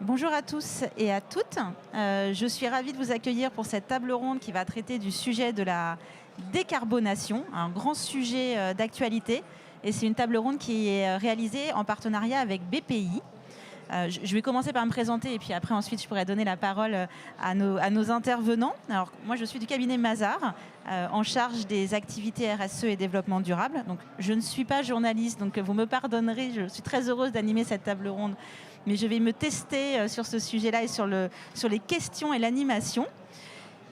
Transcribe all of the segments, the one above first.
Bonjour à tous et à toutes. Je suis ravie de vous accueillir pour cette table ronde qui va traiter du sujet de la décarbonation, un grand sujet d'actualité. Et c'est une table ronde qui est réalisée en partenariat avec BPI. Je vais commencer par me présenter et puis après ensuite je pourrai donner la parole à nos intervenants. Alors moi je suis du cabinet Mazars en charge des activités RSE et développement durable. Donc je ne suis pas journaliste, donc vous me pardonnerez, je suis très heureuse d'animer cette table ronde, mais je vais me tester sur ce sujet-là et sur les questions et l'animation.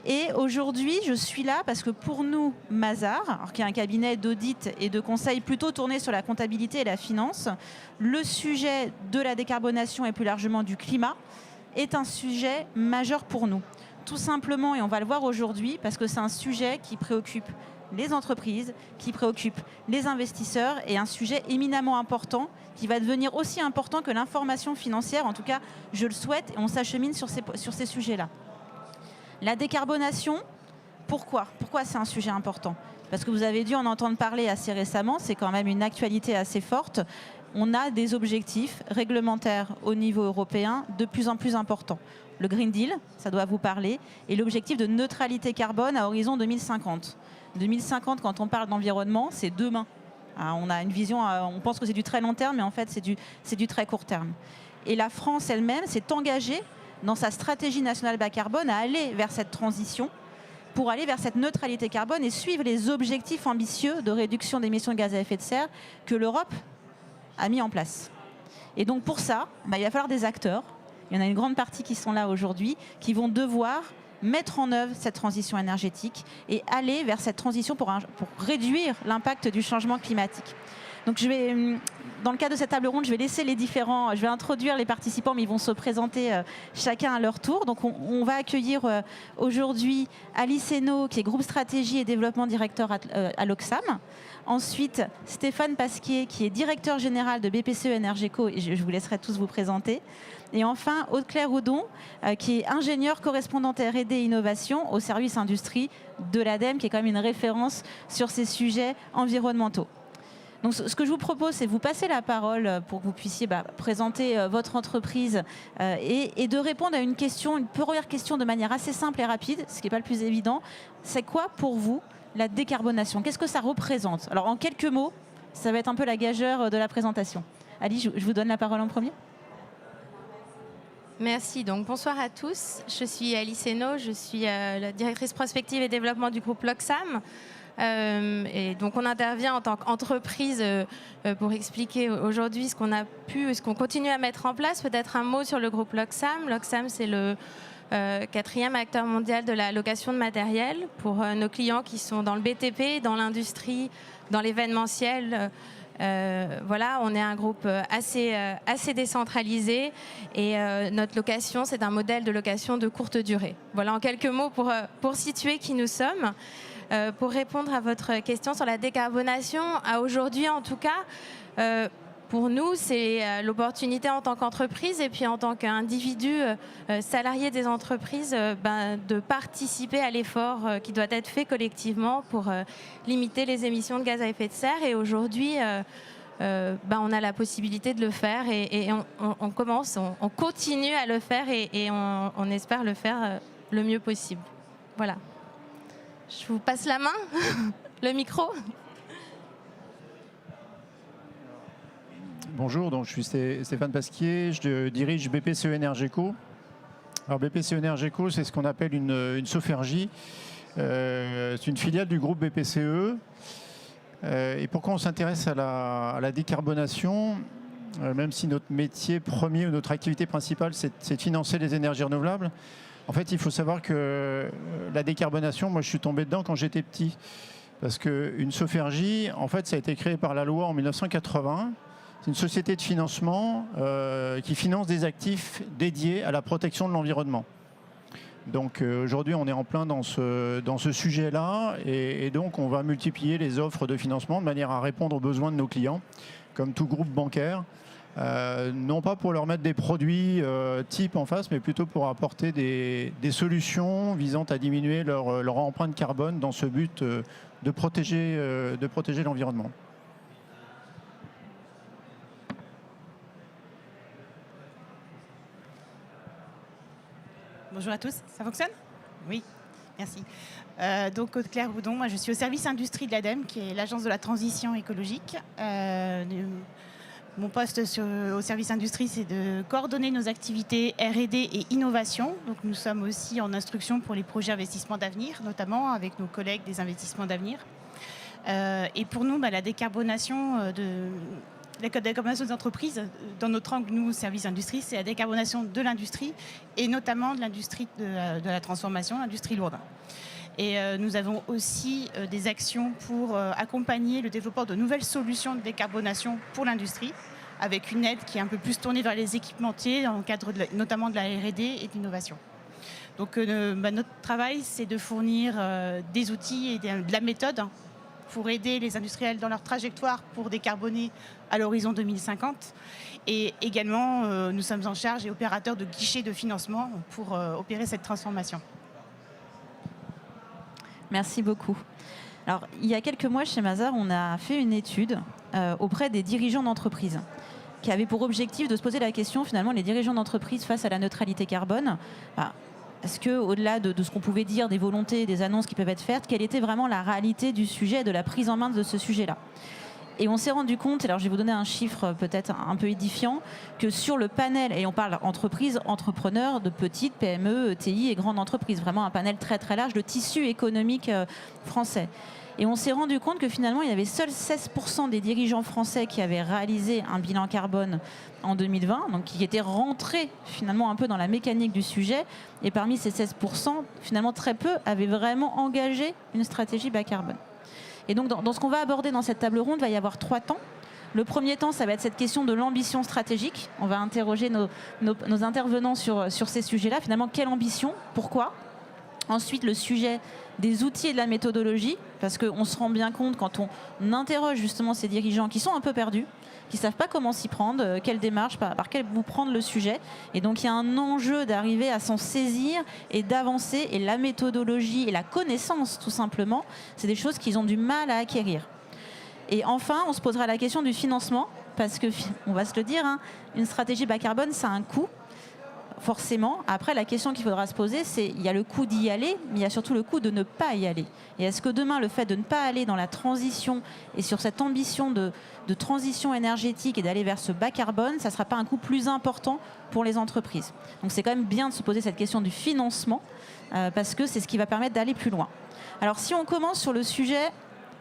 Et aujourd'hui, je suis là parce que pour nous, Mazars, qui est un cabinet d'audit et de conseil plutôt tourné sur la comptabilité et la finance, le sujet de la décarbonation et plus largement du climat est un sujet majeur pour nous. Tout simplement, et on va le voir aujourd'hui, parce que c'est un sujet qui préoccupe les entreprises, qui préoccupe les investisseurs, et un sujet éminemment important qui va devenir aussi important que l'information financière. En tout cas, je le souhaite, et on s'achemine sur ces sujets-là. La décarbonation, pourquoi c'est un sujet important? Parce que vous avez dû en entendre parler assez récemment, c'est quand même une actualité assez forte. On a des objectifs réglementaires au niveau européen de plus en plus importants. Le Green Deal, ça doit vous parler, et l'objectif de neutralité carbone à horizon 2050. 2050, quand on parle d'environnement, c'est demain. On a une vision, on pense que c'est du très long terme, mais en fait c'est du très court terme. Et la France elle-même s'est engagée dans sa stratégie nationale bas carbone à aller vers cette transition pour aller vers cette neutralité carbone et suivre les objectifs ambitieux de réduction d'émissions de gaz à effet de serre que l'Europe a mis en place. Et donc pour ça, il va falloir des acteurs. Il y en a une grande partie qui sont là aujourd'hui, qui vont devoir mettre en œuvre cette transition énergétique et aller vers cette transition pour réduire l'impact du changement climatique. Donc dans le cadre de cette table ronde, je vais introduire les participants, mais ils vont se présenter chacun à leur tour. Donc on va accueillir aujourd'hui Alice Hainaut, qui est groupe stratégie et développement directeur à l'Oxam. Ensuite, Stéphane Pasquier, qui est directeur général de BPCE Energeco, et je vous laisserai tous vous présenter. Et enfin, Aude-Claire Houdon, qui est ingénieure correspondante R&D et innovation au service industrie de l'ADEME, qui est quand même une référence sur ces sujets environnementaux. Donc, ce que je vous propose, c'est de vous passer la parole pour que vous puissiez présenter votre entreprise et de répondre à une première question de manière assez simple et rapide, ce qui n'est pas le plus évident. C'est quoi pour vous la décarbonation? Qu'est-ce que ça représente? Alors, en quelques mots, ça va être un peu la gageure de la présentation. Ali, je vous donne la parole en premier. Merci. Donc, bonsoir à tous. Je suis Alice Hainaut, je suis la directrice prospective et développement du groupe L'Oxam. Et donc on intervient en tant qu'entreprise pour expliquer aujourd'hui ce qu'on a pu, ce qu'on continue à mettre en place. Peut-être un mot sur le groupe L'Oxam. L'Oxam, c'est le 4e acteur mondial de la location de matériel pour nos clients qui sont dans le BTP, dans l'industrie, dans l'événementiel. Voilà, on est un groupe assez décentralisé et notre location, c'est un modèle de location de courte durée. Voilà en quelques mots pour situer qui nous sommes. Pour répondre à votre question sur la décarbonation, à aujourd'hui en tout cas, pour nous, c'est l'opportunité en tant qu'entreprise et puis en tant qu'individu salarié des entreprises de participer à l'effort qui doit être fait collectivement pour limiter les émissions de gaz à effet de serre. Et aujourd'hui, on a la possibilité de le faire et on continue à le faire et on espère le faire le mieux possible. Voilà. Je vous passe la main, le micro. Bonjour, donc je suis Stéphane Pasquier, je dirige BPCE Energeco. Alors BPCE Energeco, c'est ce qu'on appelle une SOFERJ. C'est une filiale du groupe BPCE. Et pourquoi on s'intéresse à la décarbonation, même si notre métier premier ou notre activité principale, c'est de financer les énergies renouvelables. En fait, il faut savoir que la décarbonation, moi je suis tombé dedans quand j'étais petit. Parce qu'une SOFERJ, en fait, ça a été créé par la loi en 1980. C'est une société de financement qui finance des actifs dédiés à la protection de l'environnement. Donc aujourd'hui, on est en plein dans ce sujet-là. Et donc, on va multiplier les offres de financement de manière à répondre aux besoins de nos clients, comme tout groupe bancaire. Non pas pour leur mettre des produits types en face, mais plutôt pour apporter des solutions visant à diminuer leur empreinte carbone dans ce but de protéger l'environnement. Bonjour à tous, ça fonctionne? Oui, merci. Donc Claire Boudon, moi je suis au service industrie de l'ADEME, qui est l'agence de la transition écologique. Mon poste au service industrie, c'est de coordonner nos activités R&D et innovation. Donc nous sommes aussi en instruction pour les projets investissements d'avenir, notamment avec nos collègues des investissements d'avenir. Et pour nous, la décarbonation des entreprises, dans notre angle, nous, service industrie, c'est la décarbonation de l'industrie et notamment de l'industrie de la transformation, l'industrie lourde. Et nous avons aussi des actions pour accompagner le développement de nouvelles solutions de décarbonation pour l'industrie, avec une aide qui est un peu plus tournée vers les équipementiers, dans le cadre notamment de la R&D et de l'innovation. Donc notre travail, c'est de fournir des outils et de la méthode pour aider les industriels dans leur trajectoire pour décarboner à l'horizon 2050. Et également, nous sommes en charge et opérateurs de guichets de financement pour opérer cette transformation. Merci beaucoup. Alors, il y a quelques mois, chez Mazars, on a fait une étude auprès des dirigeants d'entreprise qui avait pour objectif de se poser la question, finalement, les dirigeants d'entreprise face à la neutralité carbone. Est-ce qu'au-delà de ce qu'on pouvait dire, des volontés, des annonces qui peuvent être faites, quelle était vraiment la réalité du sujet, de la prise en main de ce sujet-là? Et on s'est rendu compte, alors je vais vous donner un chiffre peut-être un peu édifiant, que sur le panel, et on parle entreprises, entrepreneurs, de petites PME, ETI et grandes entreprises, vraiment un panel très très large de tissu économique français. Et on s'est rendu compte que finalement, il y avait seuls 16% des dirigeants français qui avaient réalisé un bilan carbone en 2020, donc qui étaient rentrés finalement un peu dans la mécanique du sujet. Et parmi ces 16%, finalement très peu avaient vraiment engagé une stratégie bas carbone. Et donc dans ce qu'on va aborder dans cette table ronde, il va y avoir 3 temps. Le premier temps, ça va être cette question de l'ambition stratégique. On va interroger nos intervenants sur ces sujets-là. Finalement, quelle ambition? Pourquoi? Ensuite, le sujet des outils et de la méthodologie, parce qu'on se rend bien compte quand on interroge justement ces dirigeants qui sont un peu perdus, qui ne savent pas comment s'y prendre, quelle démarche, par quel bout prendre le sujet. Et donc il y a un enjeu d'arriver à s'en saisir et d'avancer. Et la méthodologie et la connaissance, tout simplement, c'est des choses qu'ils ont du mal à acquérir. Et enfin, on se posera la question du financement, parce que, on va se le dire, une stratégie bas carbone, ça a un coût. Forcément, après, la question qu'il faudra se poser, c'est il y a le coût d'y aller, mais il y a surtout le coût de ne pas y aller. Et est-ce que demain, le fait de ne pas aller dans la transition et sur cette ambition de transition énergétique et d'aller vers ce bas carbone, ça ne sera pas un coût plus important pour les entreprises? Donc c'est quand même bien de se poser cette question du financement, parce que c'est ce qui va permettre d'aller plus loin. Alors si on commence sur le sujet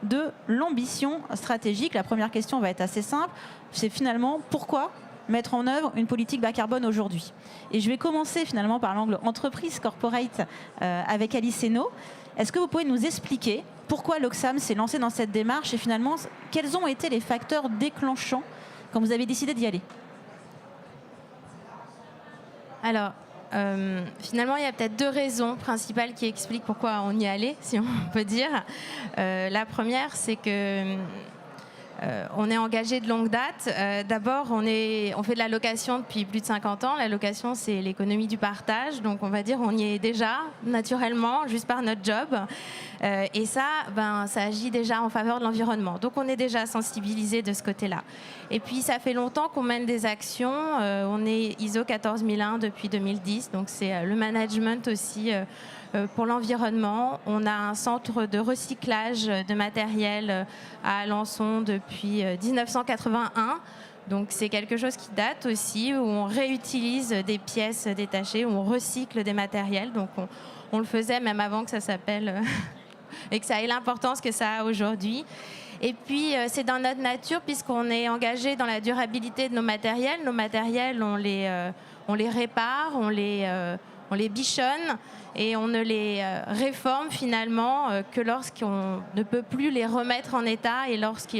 de l'ambition stratégique, la première question va être assez simple, c'est finalement pourquoi mettre en œuvre une politique bas carbone aujourd'hui. Et je vais commencer finalement par l'angle entreprise, corporate, avec Alice Hainaut. Est-ce que vous pouvez nous expliquer pourquoi l'Oxam s'est lancé dans cette démarche et finalement, quels ont été les facteurs déclenchants quand vous avez décidé d'y aller? Alors, finalement, il y a peut-être 2 raisons principales qui expliquent pourquoi on y allait, si on peut dire. La première, c'est que on est engagé de longue date. D'abord, on fait de la location depuis plus de 50 ans. La location, c'est l'économie du partage. Donc, on va dire on y est déjà, naturellement, juste par notre job. Et ça, ça agit déjà en faveur de l'environnement. Donc, on est déjà sensibilisé de ce côté-là. Et puis, ça fait longtemps qu'on mène des actions. On est ISO 14001 depuis 2010. Donc, c'est le management aussi pour l'environnement. On a un centre de recyclage de matériel à Alençon depuis 1981. Donc c'est quelque chose qui date aussi, où on réutilise des pièces détachées, où on recycle des matériels. Donc on le faisait même avant que ça s'appelle et que ça ait l'importance que ça a aujourd'hui. Et puis c'est dans notre nature, puisqu'on est engagé dans la durabilité de nos matériels. Nos matériels, on les répare, on les bichonne et on ne les réforme finalement que lorsqu'on ne peut plus les remettre en état et lorsque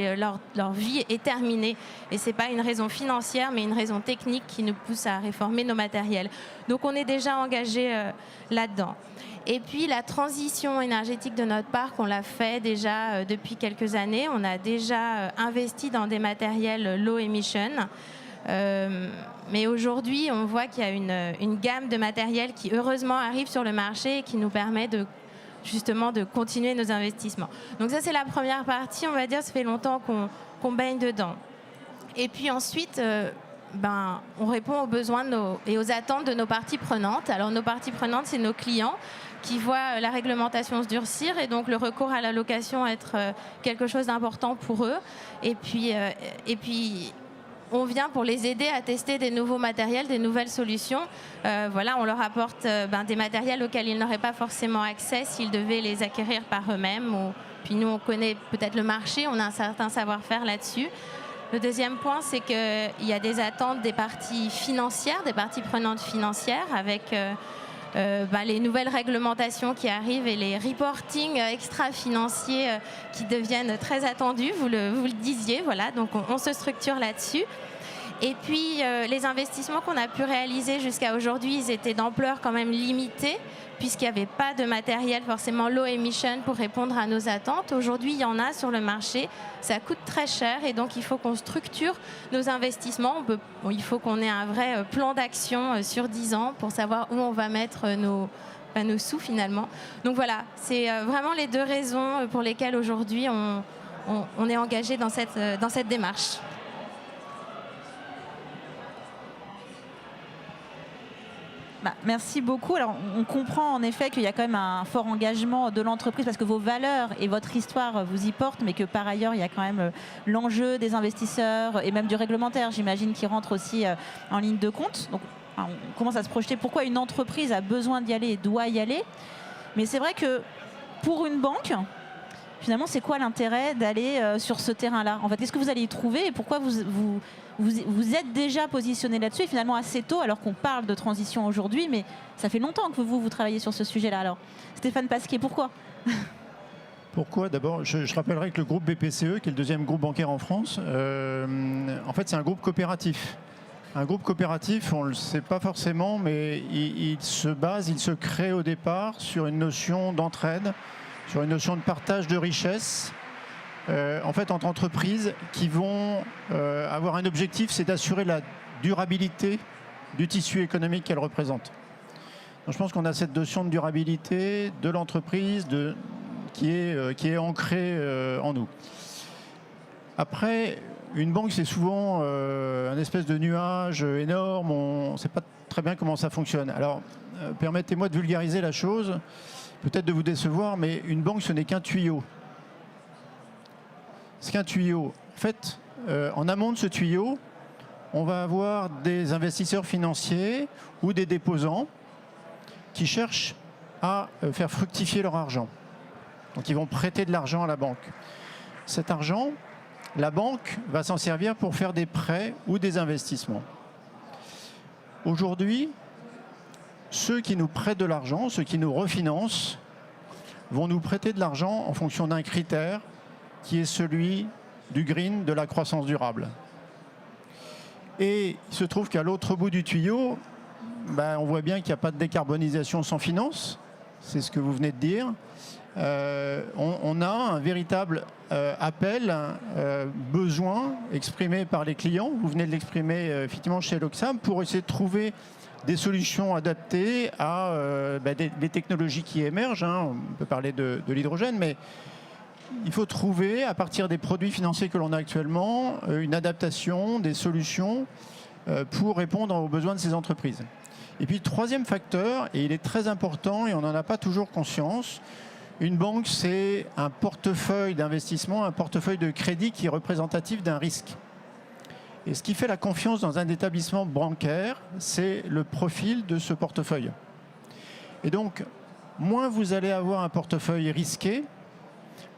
leur vie est terminée. Et ce n'est pas une raison financière, mais une raison technique qui nous pousse à réformer nos matériels. Donc on est déjà engagé là-dedans. Et puis la transition énergétique de notre parc, on l'a fait déjà depuis quelques années. On a déjà investi dans des matériels low emission. Mais aujourd'hui, on voit qu'il y a une gamme de matériel qui, heureusement, arrive sur le marché et qui nous permet justement de continuer nos investissements. Donc ça, c'est la première partie, on va dire, ça fait longtemps qu'on baigne dedans. Et puis ensuite, on répond aux besoins et aux attentes de nos parties prenantes. Alors nos parties prenantes, c'est nos clients qui voient la réglementation se durcir et donc le recours à la location être quelque chose d'important pour eux. Et puis on vient pour les aider à tester des nouveaux matériels, des nouvelles solutions. On leur apporte des matériels auxquels ils n'auraient pas forcément accès s'ils devaient les acquérir par eux-mêmes. Puis nous, on connaît peut-être le marché, on a un certain savoir-faire là-dessus. Le deuxième point, c'est qu'il y a des attentes des parties financières, des parties prenantes financières, avec les nouvelles réglementations qui arrivent et les reporting extra-financiers qui deviennent très attendus, vous le disiez, voilà, donc on se structure là-dessus. Et puis les investissements qu'on a pu réaliser jusqu'à aujourd'hui, ils étaient d'ampleur quand même limitée, puisqu'il n'y avait pas de matériel forcément low emission pour répondre à nos attentes. Aujourd'hui, il y en a sur le marché, ça coûte très cher et donc il faut qu'on structure nos investissements. Il faut qu'on ait un vrai plan d'action sur 10 ans pour savoir où on va mettre nos sous finalement. Donc voilà, c'est vraiment les deux raisons pour lesquelles aujourd'hui on est engagé dans cette démarche. Merci beaucoup. Alors, on comprend en effet qu'il y a quand même un fort engagement de l'entreprise parce que vos valeurs et votre histoire vous y portent, mais que par ailleurs, il y a quand même l'enjeu des investisseurs et même du réglementaire, j'imagine, qui rentre aussi en ligne de compte. Donc, on commence à se projeter pourquoi une entreprise a besoin d'y aller et doit y aller. Mais c'est vrai que pour une banque, finalement, c'est quoi l'intérêt d'aller sur ce terrain-là? En fait, qu'est-ce que vous allez y trouver et pourquoi vous êtes déjà positionné là-dessus et finalement assez tôt, alors qu'on parle de transition aujourd'hui, mais ça fait longtemps que vous travaillez sur ce sujet-là. Alors, Stéphane Pasquier, pourquoi? Pourquoi? D'abord, je rappellerai que le groupe BPCE, qui est le deuxième groupe bancaire en France, en fait, c'est un groupe coopératif. Un groupe coopératif, on ne le sait pas forcément, mais il se crée au départ sur une notion d'entraide, sur une notion de partage de richesses, en fait, entre entreprises qui vont avoir un objectif, c'est d'assurer la durabilité du tissu économique qu'elles représentent. Donc, je pense qu'on a cette notion de durabilité de l'entreprise qui est ancrée en nous. Après, une banque, c'est souvent un espèce de nuage énorme, on ne sait pas très bien comment ça fonctionne. Alors, permettez-moi de vulgariser la chose, peut-être de vous décevoir, mais une banque, ce n'est qu'un tuyau. C'est qu'un tuyau. En fait, en amont de ce tuyau, on va avoir des investisseurs financiers ou des déposants qui cherchent à faire fructifier leur argent. Donc, ils vont prêter de l'argent à la banque. Cet argent, la banque va s'en servir pour faire des prêts ou des investissements. Aujourd'hui, ceux qui nous prêtent de l'argent, ceux qui nous refinancent, vont nous prêter de l'argent en fonction d'un critère qui est celui du green, de la croissance durable. Et il se trouve qu'à l'autre bout du tuyau, on voit bien qu'il n'y a pas de décarbonisation sans finance, c'est ce que vous venez de dire. On a un véritable appel, besoin exprimé par les clients, vous venez de l'exprimer effectivement chez Locsam, pour essayer de trouver des solutions adaptées à des technologies qui émergent. On peut parler de l'hydrogène, mais il faut trouver, à partir des produits financiers que l'on a actuellement, une adaptation, des solutions pour répondre aux besoins de ces entreprises. Et puis, troisième facteur, et il est très important et on n'en a pas toujours conscience, une banque, c'est un portefeuille d'investissement, un portefeuille de crédit qui est représentatif d'un risque. Et ce qui fait la confiance dans un établissement bancaire, c'est le profil de ce portefeuille. Et donc, moins vous allez avoir un portefeuille risqué,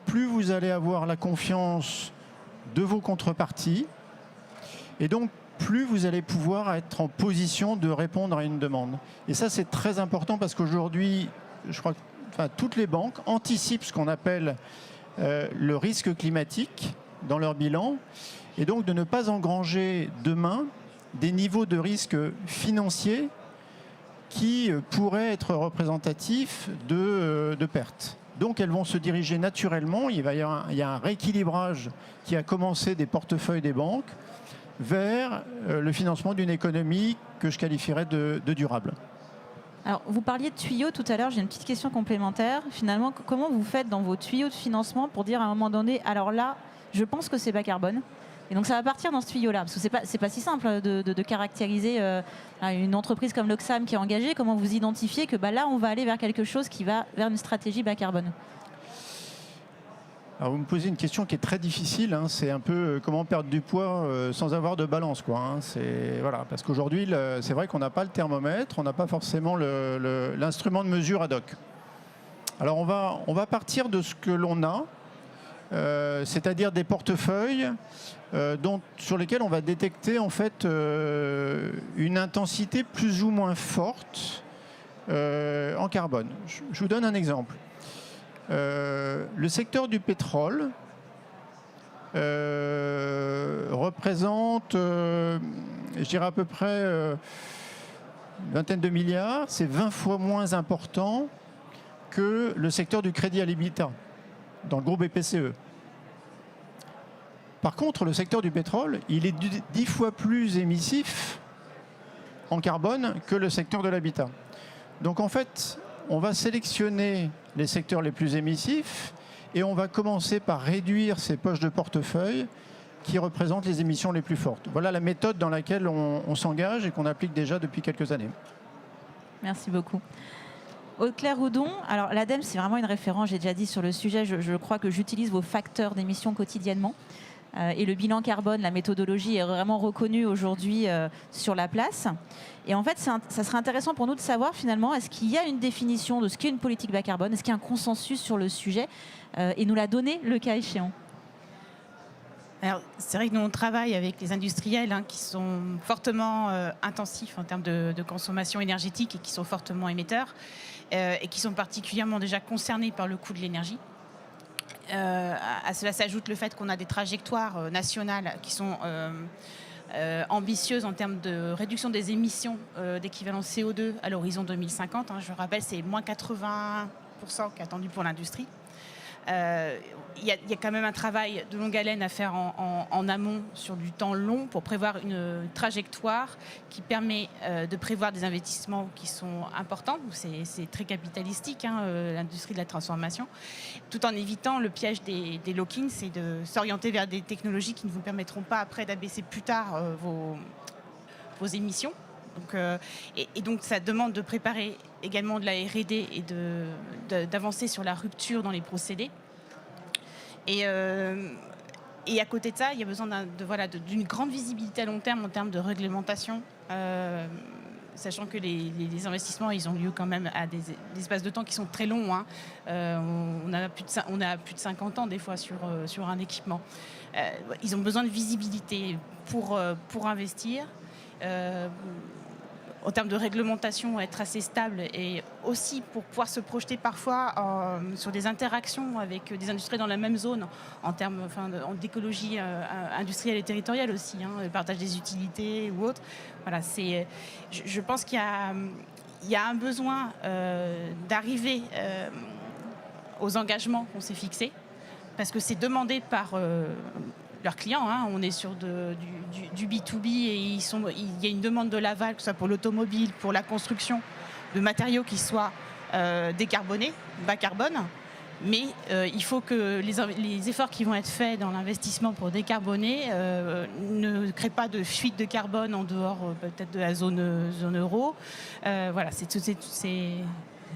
plus vous allez avoir la confiance de vos contreparties, et donc plus vous allez pouvoir être en position de répondre à une demande. Et ça, c'est très important parce qu'aujourd'hui, je crois que toutes les banques anticipent ce qu'on appelle le risque climatique dans leur bilan, et donc de ne pas engranger demain des niveaux de risque financiers qui pourraient être représentatifs de pertes. Donc elles vont se diriger naturellement, il y a un rééquilibrage qui a commencé des portefeuilles des banques vers le financement d'une économie que je qualifierais de durable. Alors, vous parliez de tuyaux tout à l'heure, j'ai une petite question complémentaire. Finalement, comment vous faites dans vos tuyaux de financement pour dire à un moment donné, alors là, je pense que c'est bas carbone, Et donc ça va partir dans ce tuyau-là, parce que c'est pas si simple de caractériser une entreprise comme l'Oxam qui est engagée. Comment vous identifiez que là, on va aller vers quelque chose qui va vers une stratégie bas carbone? Alors vous me posez une question qui est très difficile, hein. C'est un peu comment perdre du poids sans avoir de balance, quoi, hein. Voilà, parce qu'aujourd'hui, c'est vrai qu'on n'a pas le thermomètre, on n'a pas forcément l'instrument de mesure ad hoc. Alors on va partir de ce que l'on a, c'est-à-dire des portefeuilles sur lesquels on va détecter en fait une intensité plus ou moins forte en carbone. Je vous donne un exemple. Le secteur du pétrole représente, je dirais à peu près une vingtaine de milliards. C'est 20 fois moins important que le secteur du crédit à l'habitat dans le groupe BPCE. Par contre, le secteur du pétrole, il est 10 fois plus émissif en carbone que le secteur de l'habitat. Donc en fait, on va sélectionner les secteurs les plus émissifs et on va commencer par réduire ces poches de portefeuille qui représentent les émissions les plus fortes. Voilà la méthode dans laquelle on s'engage et qu'on applique déjà depuis quelques années. Merci beaucoup. Aude-Claire Houdon, alors l'ADEME, c'est vraiment une référence, j'ai déjà dit sur le sujet, je crois que j'utilise vos facteurs d'émissions quotidiennement. Et le bilan carbone, la méthodologie est vraiment reconnue aujourd'hui sur la place. Et en fait, ça serait intéressant pour nous de savoir finalement, est-ce qu'il y a une définition de ce qu'est une politique bas carbone? Est-ce qu'il y a un consensus sur le sujet et nous la donner le cas échéant? Alors, c'est vrai que nous, on travaille avec les industriels qui sont fortement intensifs en termes de consommation énergétique et qui sont fortement émetteurs et qui sont particulièrement déjà concernés par le coût de l'énergie. À cela s'ajoute le fait qu'on a des trajectoires nationales qui sont ambitieuses en termes de réduction des émissions d'équivalent CO2 à l'horizon 2050. Je rappelle, c'est moins 80% qui est attendu pour l'industrie. Il y a quand même un travail de longue haleine à faire en amont sur du temps long pour prévoir une trajectoire qui permet de prévoir des investissements qui sont importants. C'est très capitalistique, l'industrie de la transformation, tout en évitant le piège des lock-ins, c'est de s'orienter vers des technologies qui ne vous permettront pas après d'abaisser plus tard vos émissions. Donc ça demande de préparer également de la R&D et d'avancer sur la rupture dans les procédés. Et à côté de ça, il y a besoin d'une grande visibilité à long terme en termes de réglementation, sachant que les investissements, ils ont lieu quand même à des espaces de temps qui sont très longs. On a plus de 50 ans des fois sur un équipement. Ils ont besoin de visibilité pour investir. En termes de réglementation, être assez stable et aussi pour pouvoir se projeter parfois sur des interactions avec des industries dans la même zone en termes d'écologie industrielle et territoriale aussi, le partage des utilités ou autre. Voilà, je pense qu'il y a un besoin d'arriver aux engagements qu'on s'est fixés parce que c'est demandé par leurs clients. On est sur du B2B et il y a une demande de l'aval, que ce soit pour l'automobile, pour la construction, de matériaux qui soient décarbonés, bas carbone. Mais il faut que les efforts qui vont être faits dans l'investissement pour décarboner ne créent pas de fuite de carbone en dehors peut-être de la zone euro. Voilà,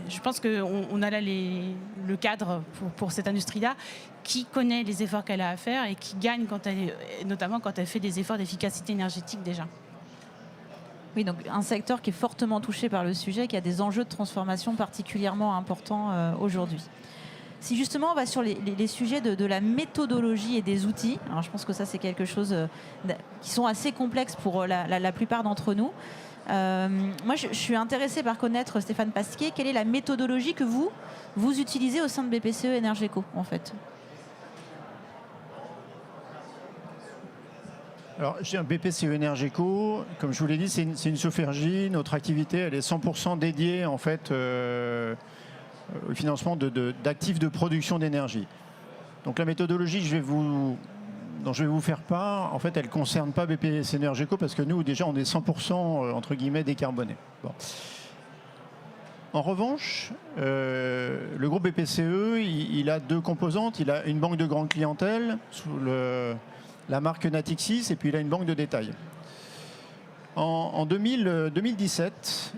je pense qu'on a là le cadre pour cette industrie-là qui connaît les efforts qu'elle a à faire et qui gagne notamment quand elle fait des efforts d'efficacité énergétique déjà. Oui, donc un secteur qui est fortement touché par le sujet, qui a des enjeux de transformation particulièrement importants aujourd'hui. Si justement on va sur les sujets de la méthodologie et des outils, alors je pense que ça c'est quelque chose qui sont assez complexes pour la plupart d'entre nous. Moi je suis intéressée par connaître, Stéphane Pasquier, quelle est la méthodologie que vous utilisez au sein de BPCE Énergéco en fait? Alors, BPCE Énergéco, comme je vous l'ai dit, c'est une Sofergie. Notre activité, elle est 100% dédiée en fait au financement d'actifs de production d'énergie. Donc la méthodologie dont je vais vous faire part, en fait, elle ne concerne pas BPCE Énergéco parce que nous, déjà, on est 100% entre guillemets décarboné. Bon. En revanche, le groupe BPCE, il a deux composantes. Il a une banque de grande clientèle la marque Natixis, et puis il a une banque de détail. En 2017,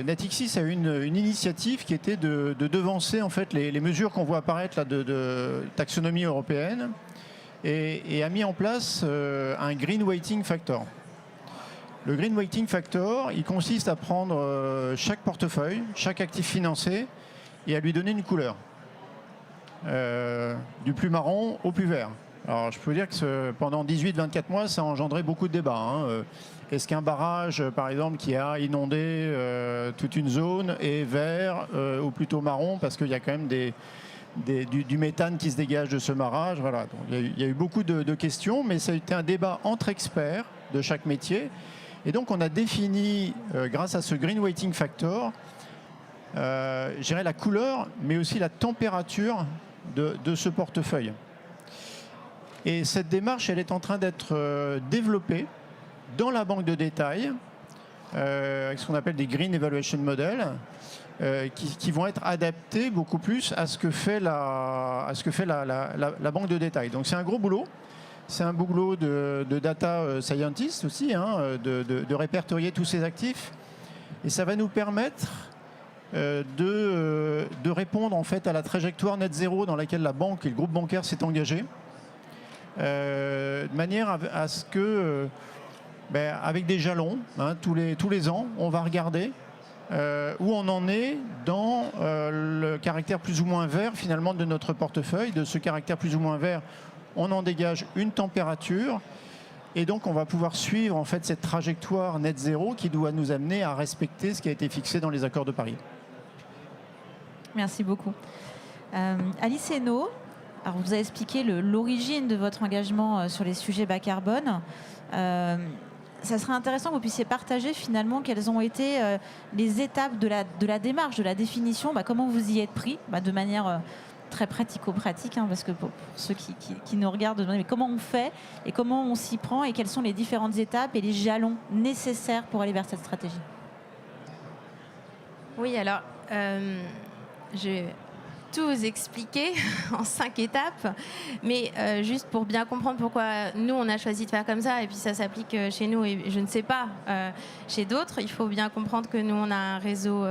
Natixis a eu une initiative qui était de devancer en fait, les mesures qu'on voit apparaître là, de taxonomie européenne et a mis en place un Green Weighting Factor. Le Green Weighting Factor, il consiste à prendre chaque portefeuille, chaque actif financé et à lui donner une couleur. Du plus marron au plus vert. Alors je peux vous dire que pendant 18-24 mois, ça a engendré beaucoup de débats. Hein. Est-ce qu'un barrage, par exemple, qui a inondé toute une zone est vert ou plutôt marron, parce qu'il y a quand même du méthane qui se dégage de ce barrage. Voilà. Donc, il y a eu beaucoup de questions, mais ça a été un débat entre experts de chaque métier. Et donc on a défini, grâce à ce Green Weighting Factor, je dirais la couleur, mais aussi la température de ce portefeuille. Et cette démarche, elle est en train d'être développée dans la banque de détail, avec ce qu'on appelle des Green Evaluation Models, qui vont être adaptés beaucoup plus à ce que fait la banque de détail. Donc c'est un gros boulot. C'est un boulot de data scientist aussi, hein, de répertorier tous ces actifs. Et ça va nous permettre de répondre en fait à la trajectoire net zéro dans laquelle la banque et le groupe bancaire s'est engagé, de manière à ce que, avec des jalons, hein, tous les ans, on va regarder où on en est dans le caractère plus ou moins vert finalement de notre portefeuille. De ce caractère plus ou moins vert, on en dégage une température. Et donc, on va pouvoir suivre en fait cette trajectoire net zéro qui doit nous amener à respecter ce qui a été fixé dans les accords de Paris. Merci beaucoup. Alice Hainaut, alors vous avez expliqué l'origine de votre engagement sur les sujets bas carbone. Ça serait intéressant que vous puissiez partager finalement quelles ont été les étapes de la démarche, de la définition, comment vous y êtes pris, de manière très pratico-pratique, hein, parce que pour ceux qui nous regardent, mais comment on fait et comment on s'y prend et quelles sont les différentes étapes et les jalons nécessaires pour aller vers cette stratégie. Oui, alors, je vais tout vous expliquer en 5 étapes, mais juste pour bien comprendre pourquoi nous, on a choisi de faire comme ça, et puis ça s'applique chez nous, et je ne sais pas chez d'autres, il faut bien comprendre que nous, on a un réseau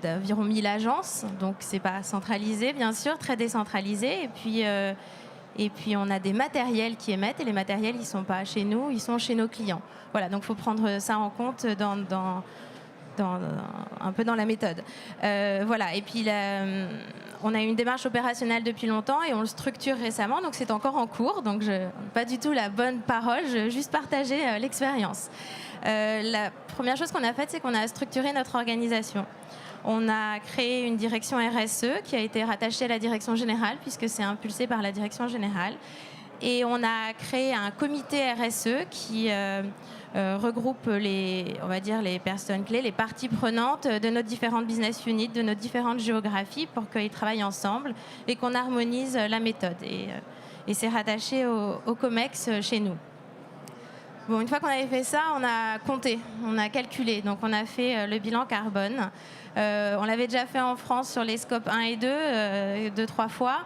d'environ 1000 agences, donc c'est pas centralisé, bien sûr, très décentralisé, et puis on a des matériels qui émettent, et les matériels, ils sont pas chez nous, ils sont chez nos clients. Voilà, donc il faut prendre ça en compte un peu dans la méthode. Voilà, et puis on a une démarche opérationnelle depuis longtemps et on le structure récemment, donc c'est encore en cours, donc pas du tout la bonne parole, je veux juste partager l'expérience. La première chose qu'on a faite, c'est qu'on a structuré notre organisation. On a créé une direction RSE qui a été rattachée à la direction générale, puisque c'est impulsé par la direction générale. Et on a créé un comité RSE qui regroupe les personnes clés, les parties prenantes de nos différentes business units, de nos différentes géographies, pour qu'ils travaillent ensemble et qu'on harmonise la méthode. Et c'est rattaché au COMEX chez nous. Bon, une fois qu'on avait fait ça, on a compté, on a calculé. Donc on a fait le bilan carbone. On l'avait déjà fait en France sur les scopes 1 et 2, 3 fois.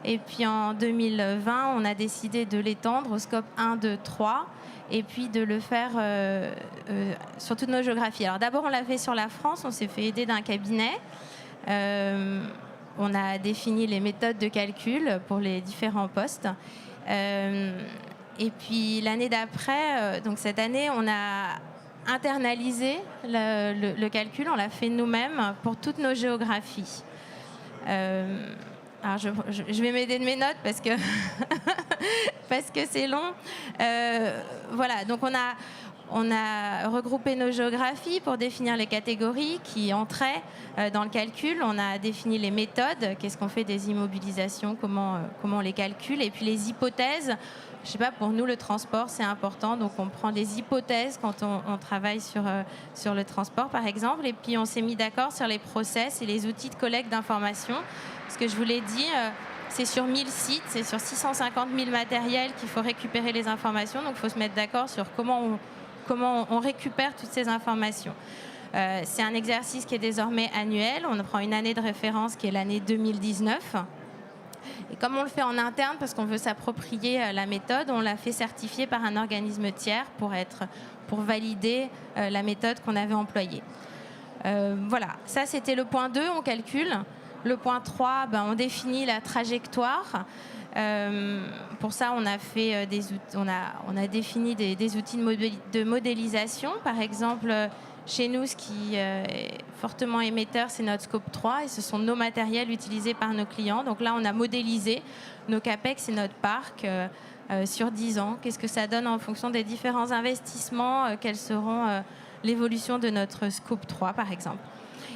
Et puis en 2020, on a décidé de l'étendre au scope 1, 2, 3 et puis de le faire sur toutes nos géographies. Alors d'abord, on l'a fait sur la France, on s'est fait aider d'un cabinet. On a défini les méthodes de calcul pour les différents postes. Et puis l'année d'après, donc cette année, on a internalisé le calcul, on l'a fait nous-mêmes pour toutes nos géographies. Alors je vais m'aider de mes notes parce que parce que c'est long. Voilà, donc on a regroupé nos géographies pour définir les catégories qui entraient dans le calcul. On a défini les méthodes, qu'est-ce qu'on fait des immobilisations, comment on les calcule, et puis les hypothèses. Je sais pas, pour nous, le transport, c'est important. Donc, on prend des hypothèses quand on travaille sur le transport, par exemple. Et puis, on s'est mis d'accord sur les process et les outils de collecte d'informations. Ce que je vous l'ai dit, c'est sur 1000 sites, c'est sur 650 000 matériels qu'il faut récupérer les informations. Donc, il faut se mettre d'accord sur comment on récupère toutes ces informations. C'est un exercice qui est désormais annuel. On prend une année de référence qui est l'année 2019. Et comme on le fait en interne, parce qu'on veut s'approprier la méthode, on l'a fait certifier par un organisme tiers pour valider la méthode qu'on avait employée. Voilà, ça c'était le point 2, on calcule. Le point 3, on définit la trajectoire. Pour ça, on a fait on a défini des outils de modélisation. Par exemple, chez nous, ce qui est fortement émetteur, c'est notre scope 3 et ce sont nos matériels utilisés par nos clients. Donc là, on a modélisé nos CAPEX et notre parc sur 10 ans. Qu'est-ce que ça donne en fonction des différents investissements? Quelles seront l'évolution de notre scope 3, par exemple?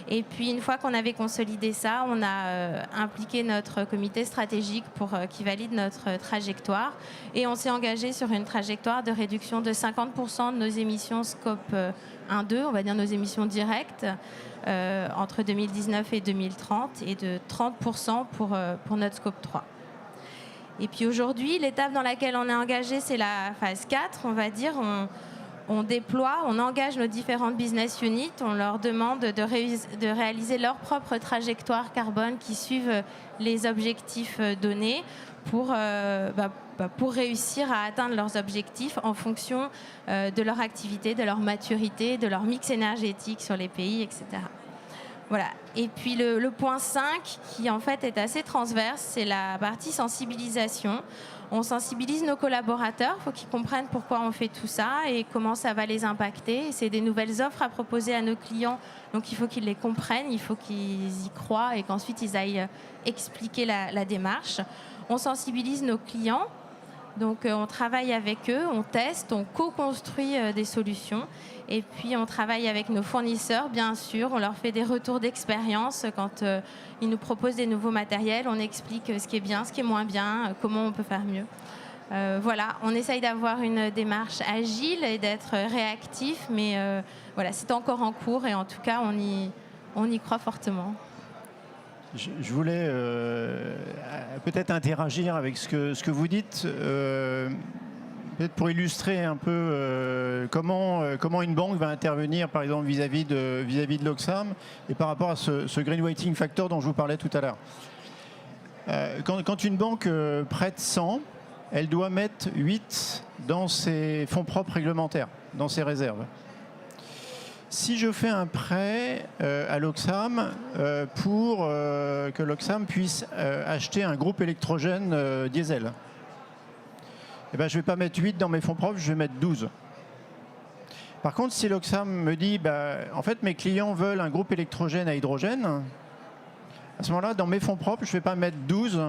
Et puis, une fois qu'on avait consolidé ça, on a impliqué notre comité stratégique pour qui valide notre trajectoire. Et on s'est engagé sur une trajectoire de réduction de 50% de nos émissions scope 1-2, on va dire nos émissions directes, entre 2019 et 2030, et de 30% pour notre scope 3. Et puis aujourd'hui, l'étape dans laquelle on est engagé, c'est la phase 4, on va dire. On déploie, on engage nos différentes business units, on leur demande de réaliser leur propre trajectoire carbone qui suivent les objectifs donnés pour réussir à atteindre leurs objectifs en fonction de leur activité, de leur maturité, de leur mix énergétique sur les pays, etc. Voilà. Et puis le point 5, qui en fait est assez transverse, c'est la partie sensibilisation. On sensibilise nos collaborateurs, il faut qu'ils comprennent pourquoi on fait tout ça et comment ça va les impacter. C'est des nouvelles offres à proposer à nos clients, donc il faut qu'ils les comprennent, il faut qu'ils y croient et qu'ensuite ils aillent expliquer la démarche. On sensibilise nos clients, donc on travaille avec eux, on teste, on co-construit des solutions. Et puis, on travaille avec nos fournisseurs, bien sûr. On leur fait des retours d'expérience quand ils nous proposent des nouveaux matériels. On explique ce qui est bien, ce qui est moins bien, comment on peut faire mieux. Voilà, on essaye d'avoir une démarche agile et d'être réactif. Mais voilà, c'est encore en cours et en tout cas, on y croit fortement. Je voulais peut-être interagir avec ce que vous dites. Peut-être pour illustrer un peu comment une banque va intervenir, par exemple, vis-à-vis de l'Oxam et par rapport à ce greenwriting factor dont je vous parlais tout à l'heure. Quand une banque prête 100, elle doit mettre 8 dans ses fonds propres réglementaires, dans ses réserves. Si je fais un prêt à l'Oxam pour que l'Oxam puisse acheter un groupe électrogène diesel, je ne vais pas mettre 8 dans mes fonds propres, je vais mettre 12. Par contre, si l'Oxam me dit, en fait, mes clients veulent un groupe électrogène à hydrogène, à ce moment-là, dans mes fonds propres, je ne vais pas mettre 12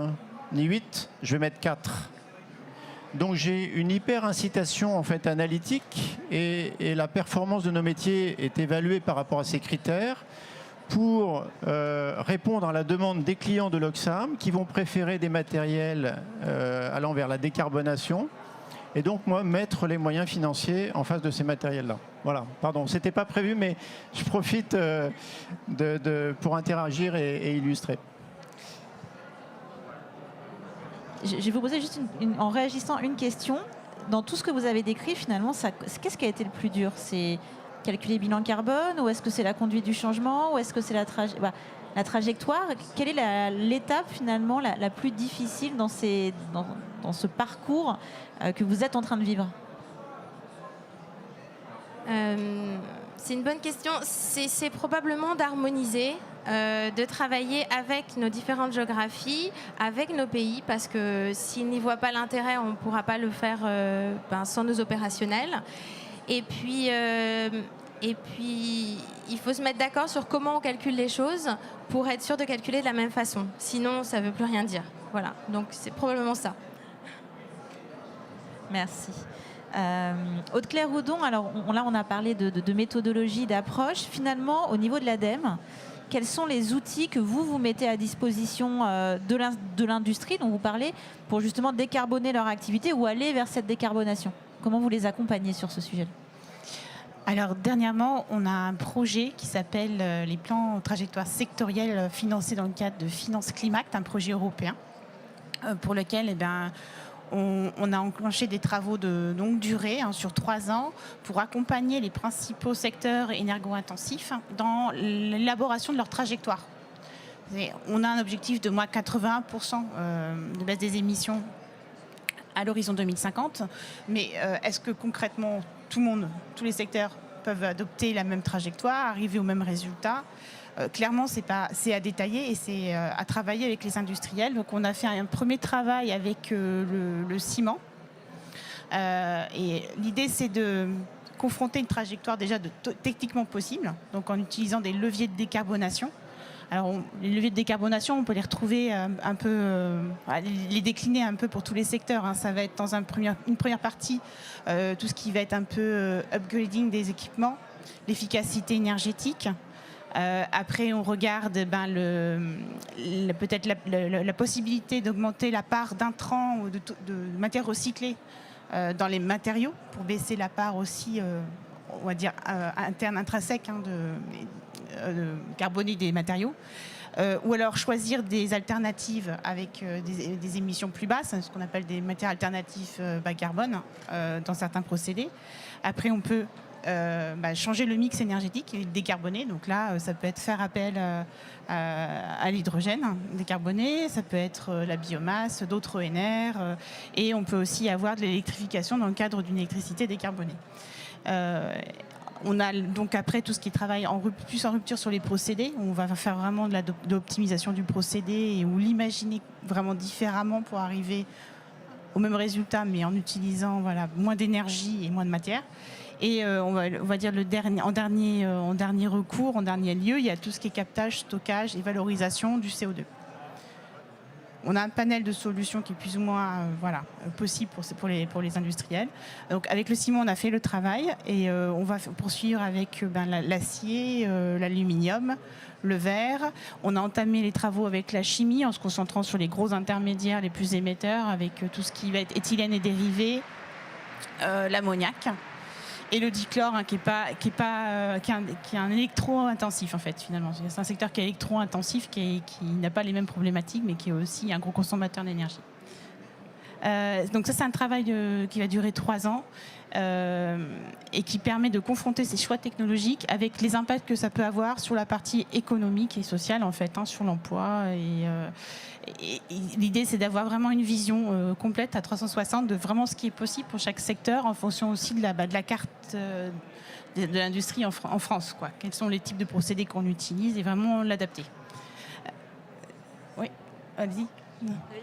ni 8, je vais mettre 4. Donc j'ai une hyper incitation en fait, analytique et la performance de nos métiers est évaluée par rapport à ces critères pour répondre à la demande des clients de l'Oxam qui vont préférer des matériels allant vers la décarbonation et donc moi mettre les moyens financiers en face de ces matériels-là. Voilà, pardon, c'était pas prévu mais je profite pour interagir et illustrer. Je vais vous poser juste en réagissant une question. Dans tout ce que vous avez décrit, finalement, qu'est-ce qui a été le plus dur? C'est calculer le bilan carbone ou est-ce que c'est la conduite du changement ou est-ce que c'est la trajectoire? Quelle est l'étape finalement la plus difficile dans ce parcours que vous êtes en train de vivre? C'est une bonne question. C'est probablement d'harmoniser, de travailler avec nos différentes géographies, avec nos pays, parce que s'ils n'y voient pas l'intérêt, on ne pourra pas le faire sans nos opérationnels. Et puis, il faut se mettre d'accord sur comment on calcule les choses pour être sûr de calculer de la même façon. Sinon, ça ne veut plus rien dire. Voilà, donc c'est probablement ça. Merci. Aude-Claire Houdon, alors là on a parlé de méthodologie, d'approche. Finalement, au niveau de l'ADEME, quels sont les outils que vous mettez à disposition de l'industrie dont vous parlez pour justement décarboner leur activité ou aller vers cette décarbonation? Comment vous les accompagnez sur ce sujet? Alors dernièrement, on a un projet qui s'appelle les plans trajectoires sectoriels financés dans le cadre de Finance Climat, un projet européen pour lequel on a enclenché des travaux de longue durée sur 3 ans pour accompagner les principaux secteurs énergo-intensifs dans l'élaboration de leur trajectoire. On a un objectif de moins 81% de baisse des émissions à l'horizon 2050. Mais est-ce que concrètement, tous les secteurs peuvent adopter la même trajectoire, arriver au même résultat ? Clairement, c'est à détailler et c'est à travailler avec les industriels. Donc, on a fait un premier travail avec le ciment. Et l'idée, c'est de confronter une trajectoire déjà techniquement possible, donc en utilisant des leviers de décarbonation. Alors, les leviers de décarbonation, on peut les retrouver un peu, les décliner un peu pour tous les secteurs. Hein. Ça va être dans une première partie, tout ce qui va être un peu upgrading des équipements, l'efficacité énergétique. Après, on regarde peut-être la possibilité d'augmenter la part d'intrants ou de matières recyclées dans les matériaux pour baisser la part aussi, on va dire, interne, intrinsèque de carboner des matériaux. Ou alors choisir des alternatives avec des émissions plus basses, ce qu'on appelle des matières alternatives bas carbone dans certains procédés. Après, on peut changer le mix énergétique et le décarboner. Donc là, ça peut être faire appel à l'hydrogène décarboné, ça peut être la biomasse, d'autres ENR, et on peut aussi avoir de l'électrification dans le cadre d'une électricité décarbonée. On a donc après tout ce qui travaille plus en rupture sur les procédés. On va faire vraiment de l'optimisation du procédé ou l'imaginer vraiment différemment pour arriver au même résultat, mais en utilisant moins d'énergie et moins de matière. Et on va dire en dernier recours, en dernier lieu, il y a tout ce qui est captage, stockage et valorisation du CO2. On a un panel de solutions qui est plus ou moins possible pour les industriels. Donc avec le ciment, on a fait le travail et on va poursuivre avec l'acier, l'aluminium, le verre. On a entamé les travaux avec la chimie en se concentrant sur les gros intermédiaires les plus émetteurs avec tout ce qui va être éthylène et dérivés, l'ammoniac. Et le dichlore, qui est un électro-intensif en fait finalement. C'est un secteur qui est électro-intensif, qui n'a pas les mêmes problématiques, mais qui est aussi un gros consommateur d'énergie. Donc ça, c'est un travail qui va durer 3 ans et qui permet de confronter ces choix technologiques avec les impacts que ça peut avoir sur la partie économique et sociale en fait, sur l'emploi. Et l'idée, c'est d'avoir vraiment une vision complète à 360 de vraiment ce qui est possible pour chaque secteur en fonction aussi de la carte de l'industrie en France. Quels sont les types de procédés qu'on utilise et vraiment l'adapter. Oui, allez-y.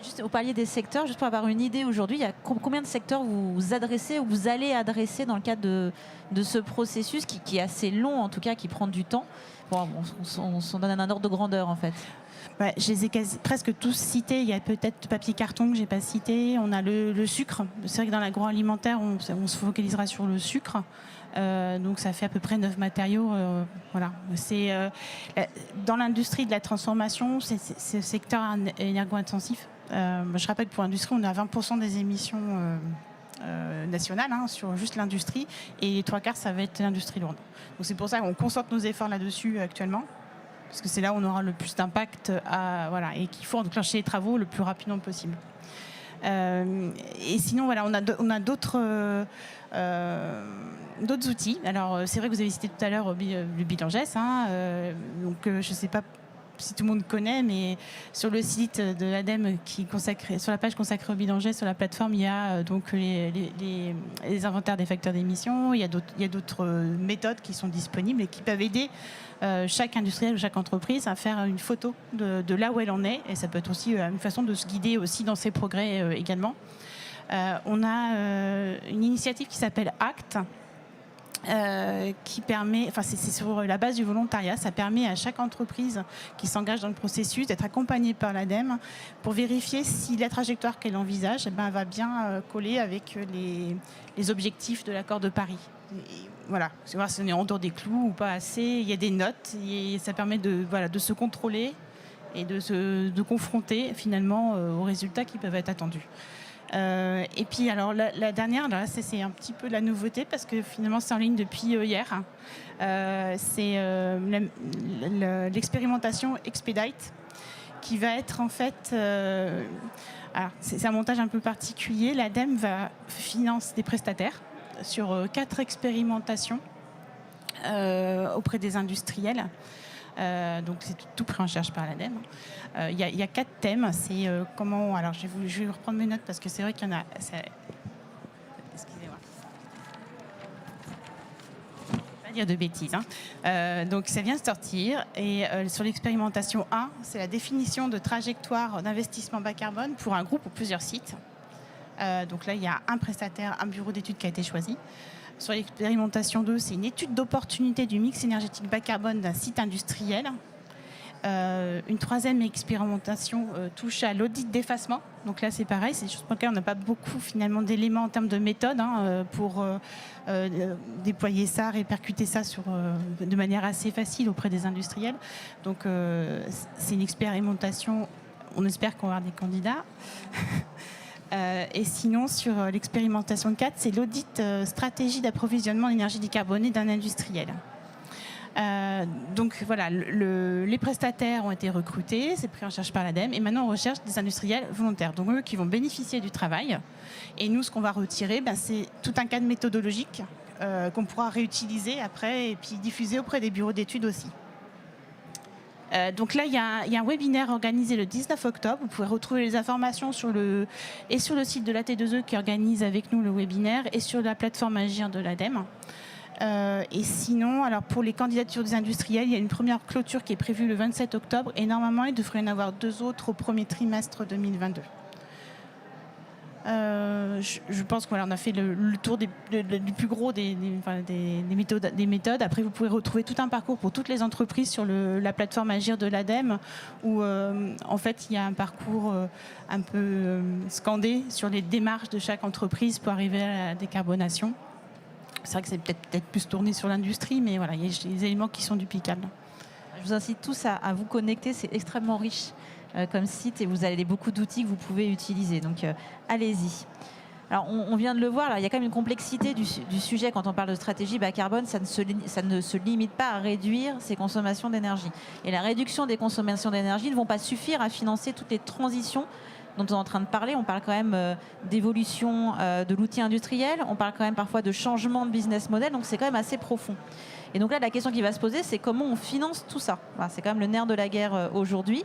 Juste, vous parliez des secteurs, juste pour avoir une idée aujourd'hui, il y a combien de secteurs vous adressez ou vous allez adresser dans le cadre de ce processus qui est assez long, en tout cas, qui prend du temps. Bon, on s'en donne un ordre de grandeur, en fait. Je les ai presque tous cités. Il y a peut-être papier carton que je n'ai pas cité. On a le sucre. C'est vrai que dans l'agroalimentaire, on se focalisera sur le sucre. Donc ça fait à peu près 9 matériaux. C'est dans l'industrie de la transformation, c'est ce secteur énergo-intensif. Je rappelle que pour l'industrie, on a 20% des émissions nationales sur juste l'industrie, et les 3/4, ça va être l'industrie lourde. Donc c'est pour ça qu'on concentre nos efforts là-dessus actuellement, parce que c'est là où on aura le plus d'impact et qu'il faut enclencher les travaux le plus rapidement possible. Et sinon, on a d'autres outils. Alors, c'est vrai que vous avez cité tout à l'heure le bilan GES. Donc, je ne sais pas si tout le monde connaît, mais sur le site de l'ADEME, sur la page consacrée au bilan GES, sur la plateforme, il y a donc les inventaires des facteurs d'émission. Il y a d'autres méthodes qui sont disponibles et qui peuvent aider chaque industriel ou chaque entreprise à faire une photo de là où elle en est. Et ça peut être aussi une façon de se guider aussi dans ses progrès également. On a une initiative qui s'appelle ACT, qui permet, c'est sur la base du volontariat, ça permet à chaque entreprise qui s'engage dans le processus d'être accompagnée par l'ADEME pour vérifier si la trajectoire qu'elle envisage va bien coller avec les objectifs de l'accord de Paris. C'est voir si on est en dehors des clous ou pas assez. Il y a des notes et ça permet de se contrôler et de confronter finalement aux résultats qui peuvent être attendus. Et puis alors la dernière, là, c'est un petit peu la nouveauté parce que finalement c'est en ligne depuis hier. C'est l'expérimentation Expedite qui va être en fait... alors c'est un montage un peu particulier. L'ADEME finance des prestataires sur 4 expérimentations auprès des industriels. Donc c'est tout pris en charge par l'ADEME. Il y a 4 thèmes. C'est comment. Alors je vais reprendre mes notes parce que c'est vrai qu'il y en a. Excusez-moi. Pas dire de bêtises. Donc ça vient de sortir. Et sur l'expérimentation 1, c'est la définition de trajectoire d'investissement bas carbone pour un groupe ou plusieurs sites. Donc là, il y a un prestataire, un bureau d'études qui a été choisi. Sur l'expérimentation 2, c'est une étude d'opportunité du mix énergétique bas carbone d'un site industriel. Une troisième expérimentation touche à l'audit d'effacement. Donc là, c'est pareil, c'est des choses pour lesquelles on n'a pas beaucoup finalement d'éléments en termes de méthode pour déployer ça, répercuter ça de manière assez facile auprès des industriels. Donc c'est une expérimentation, on espère qu'on va avoir des candidats. Et sinon, sur l'expérimentation 4, c'est l'audit stratégie d'approvisionnement en énergie décarbonée d'un industriel. Donc voilà, les prestataires ont été recrutés, c'est pris en charge par l'ADEME, et maintenant on recherche des industriels volontaires, donc eux qui vont bénéficier du travail. Et nous, ce qu'on va retirer, c'est tout un cadre méthodologique qu'on pourra réutiliser après et puis diffuser auprès des bureaux d'études aussi. Donc là, il y a un webinaire organisé le 19 octobre. Vous pouvez retrouver les informations sur le site de l'AT2E qui organise avec nous le webinaire et sur la plateforme Agir de l'ADEME. Et sinon, alors pour les candidatures des industriels, il y a une première clôture qui est prévue le 27 octobre et normalement, il devrait y en avoir 2 autres au premier trimestre 2022. Je pense qu'on a fait le tour du plus gros des méthodes. Après, vous pouvez retrouver tout un parcours pour toutes les entreprises sur la plateforme Agir de l'ADEME où, en fait, il y a un parcours un peu scandé sur les démarches de chaque entreprise pour arriver à la décarbonation. C'est vrai que c'est peut-être plus tourné sur l'industrie, mais voilà, il y a des éléments qui sont duplicables. Je vous incite tous à vous connecter, c'est extrêmement riche comme site et vous avez beaucoup d'outils que vous pouvez utiliser. Donc allez-y. Alors on vient de le voir, là, il y a quand même une complexité du sujet quand on parle de stratégie bas carbone, ça ne se limite pas à réduire ses consommations d'énergie. Et la réduction des consommations d'énergie ne vont pas suffire à financer toutes les transitions dont on est en train de parler. On parle quand même d'évolution de l'outil industriel, on parle quand même parfois de changement de business model, donc c'est quand même assez profond. Et donc là, la question qui va se poser, c'est comment on finance tout ça. Voilà, c'est quand même le nerf de la guerre aujourd'hui.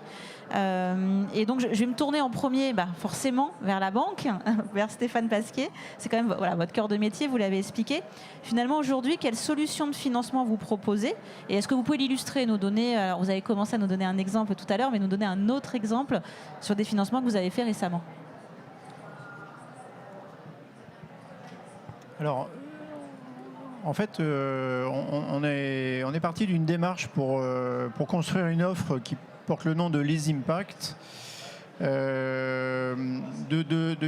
Et donc, je vais me tourner en premier, forcément, vers la banque, vers Stéphane Pasquier. C'est quand même votre cœur de métier, vous l'avez expliqué. Finalement, aujourd'hui, quelle solution de financement vous proposez? Et est-ce que vous pouvez l'illustrer, nous donner, alors vous avez commencé à nous donner un exemple tout à l'heure, mais nous donner un autre exemple sur des financements que vous avez fait récemment? Alors, en fait, on est parti d'une démarche pour construire une offre qui porte le nom de Lease Impact, de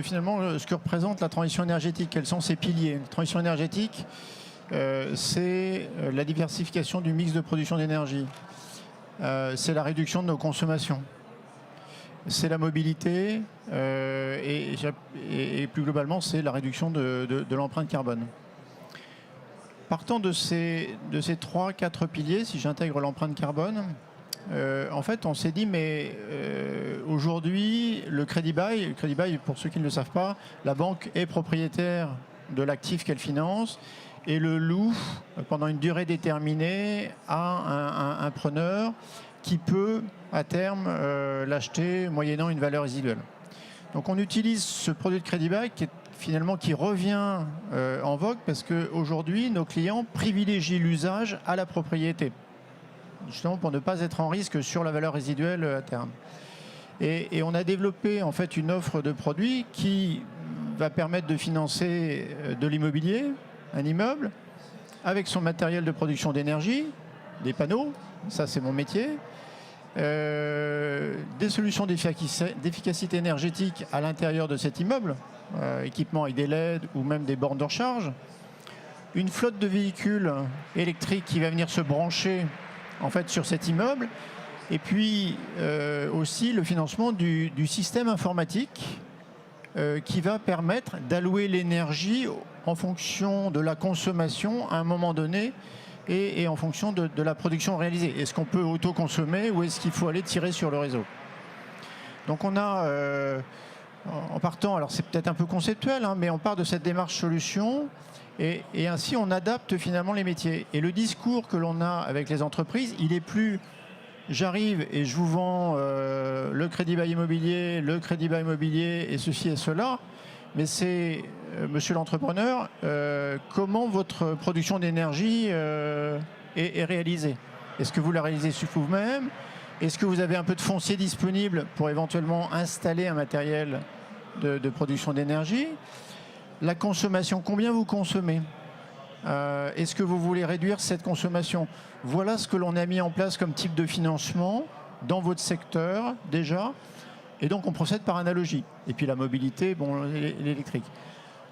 finalement ce que représente la transition énergétique. Quels sont ses piliers? La transition énergétique, c'est la diversification du mix de production d'énergie, c'est la réduction de nos consommations, c'est la mobilité et plus globalement, c'est la réduction de l'empreinte carbone. Partant de ces 3-4 piliers, si j'intègre l'empreinte carbone, en fait, on s'est dit, mais aujourd'hui, le crédit bail, pour ceux qui ne le savent pas, la banque est propriétaire de l'actif qu'elle finance et le loue pendant une durée déterminée à un preneur qui peut, à terme, l'acheter moyennant une valeur résiduelle. Donc on utilise ce produit de crédit bail qui revient en vogue parce qu'aujourd'hui, nos clients privilégient l'usage à la propriété, justement pour ne pas être en risque sur la valeur résiduelle à terme. Et on a développé en fait une offre de produits qui va permettre de financer de l'immobilier, un immeuble, avec son matériel de production d'énergie, des panneaux, ça c'est mon métier, des solutions d'efficacité énergétique à l'intérieur de cet immeuble, équipement avec des LED ou même des bornes de recharge, une flotte de véhicules électriques qui va venir se brancher en fait sur cet immeuble, et puis aussi le financement du système informatique qui va permettre d'allouer l'énergie en fonction de la consommation à un moment donné et en fonction de la production réalisée. Est-ce qu'on peut autoconsommer ou est-ce qu'il faut aller tirer sur le réseau? Donc on a, en partant, alors c'est peut-être un peu conceptuel, mais on part de cette démarche solution et ainsi on adapte finalement les métiers. Et le discours que l'on a avec les entreprises, il est plus j'arrive et je vous vends le crédit bail immobilier, et ceci et cela, mais c'est, monsieur l'entrepreneur, comment votre production d'énergie est réalisée. Est-ce que vous la réalisez sur vous-même? Est-ce que vous avez un peu de foncier disponible pour éventuellement installer un matériel de production d'énergie? La consommation, combien vous consommez? Est-ce que vous voulez réduire cette consommation? Voilà ce que l'on a mis en place comme type de financement dans votre secteur déjà. Et donc on procède par analogie. Et puis la mobilité, bon, l'électrique.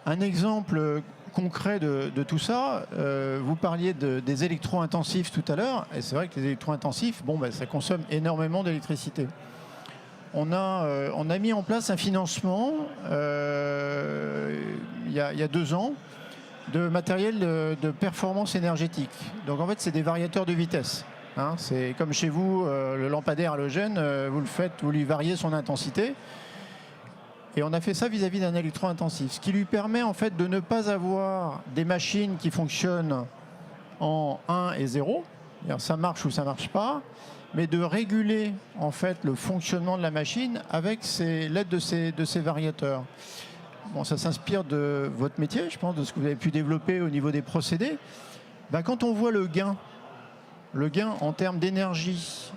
Un exemple concret de tout ça, vous parliez des électro-intensifs tout à l'heure, et c'est vrai que les électro-intensifs, bon, ça consomme énormément d'électricité. On a mis en place un financement il y a 2 ans de matériel de performance énergétique. Donc en fait, c'est des variateurs de vitesse. Hein, c'est comme chez vous, le lampadaire halogène, vous le faites, vous lui variez son intensité. Et on a fait ça vis-à-vis d'un électro-intensif, ce qui lui permet en fait de ne pas avoir des machines qui fonctionnent en 1 et 0, ça marche ou ça marche pas, mais de réguler en fait le fonctionnement de la machine avec l'aide de ces variateurs. Bon, ça s'inspire de votre métier, je pense, de ce que vous avez pu développer au niveau des procédés. Quand on voit le gain en termes d'énergie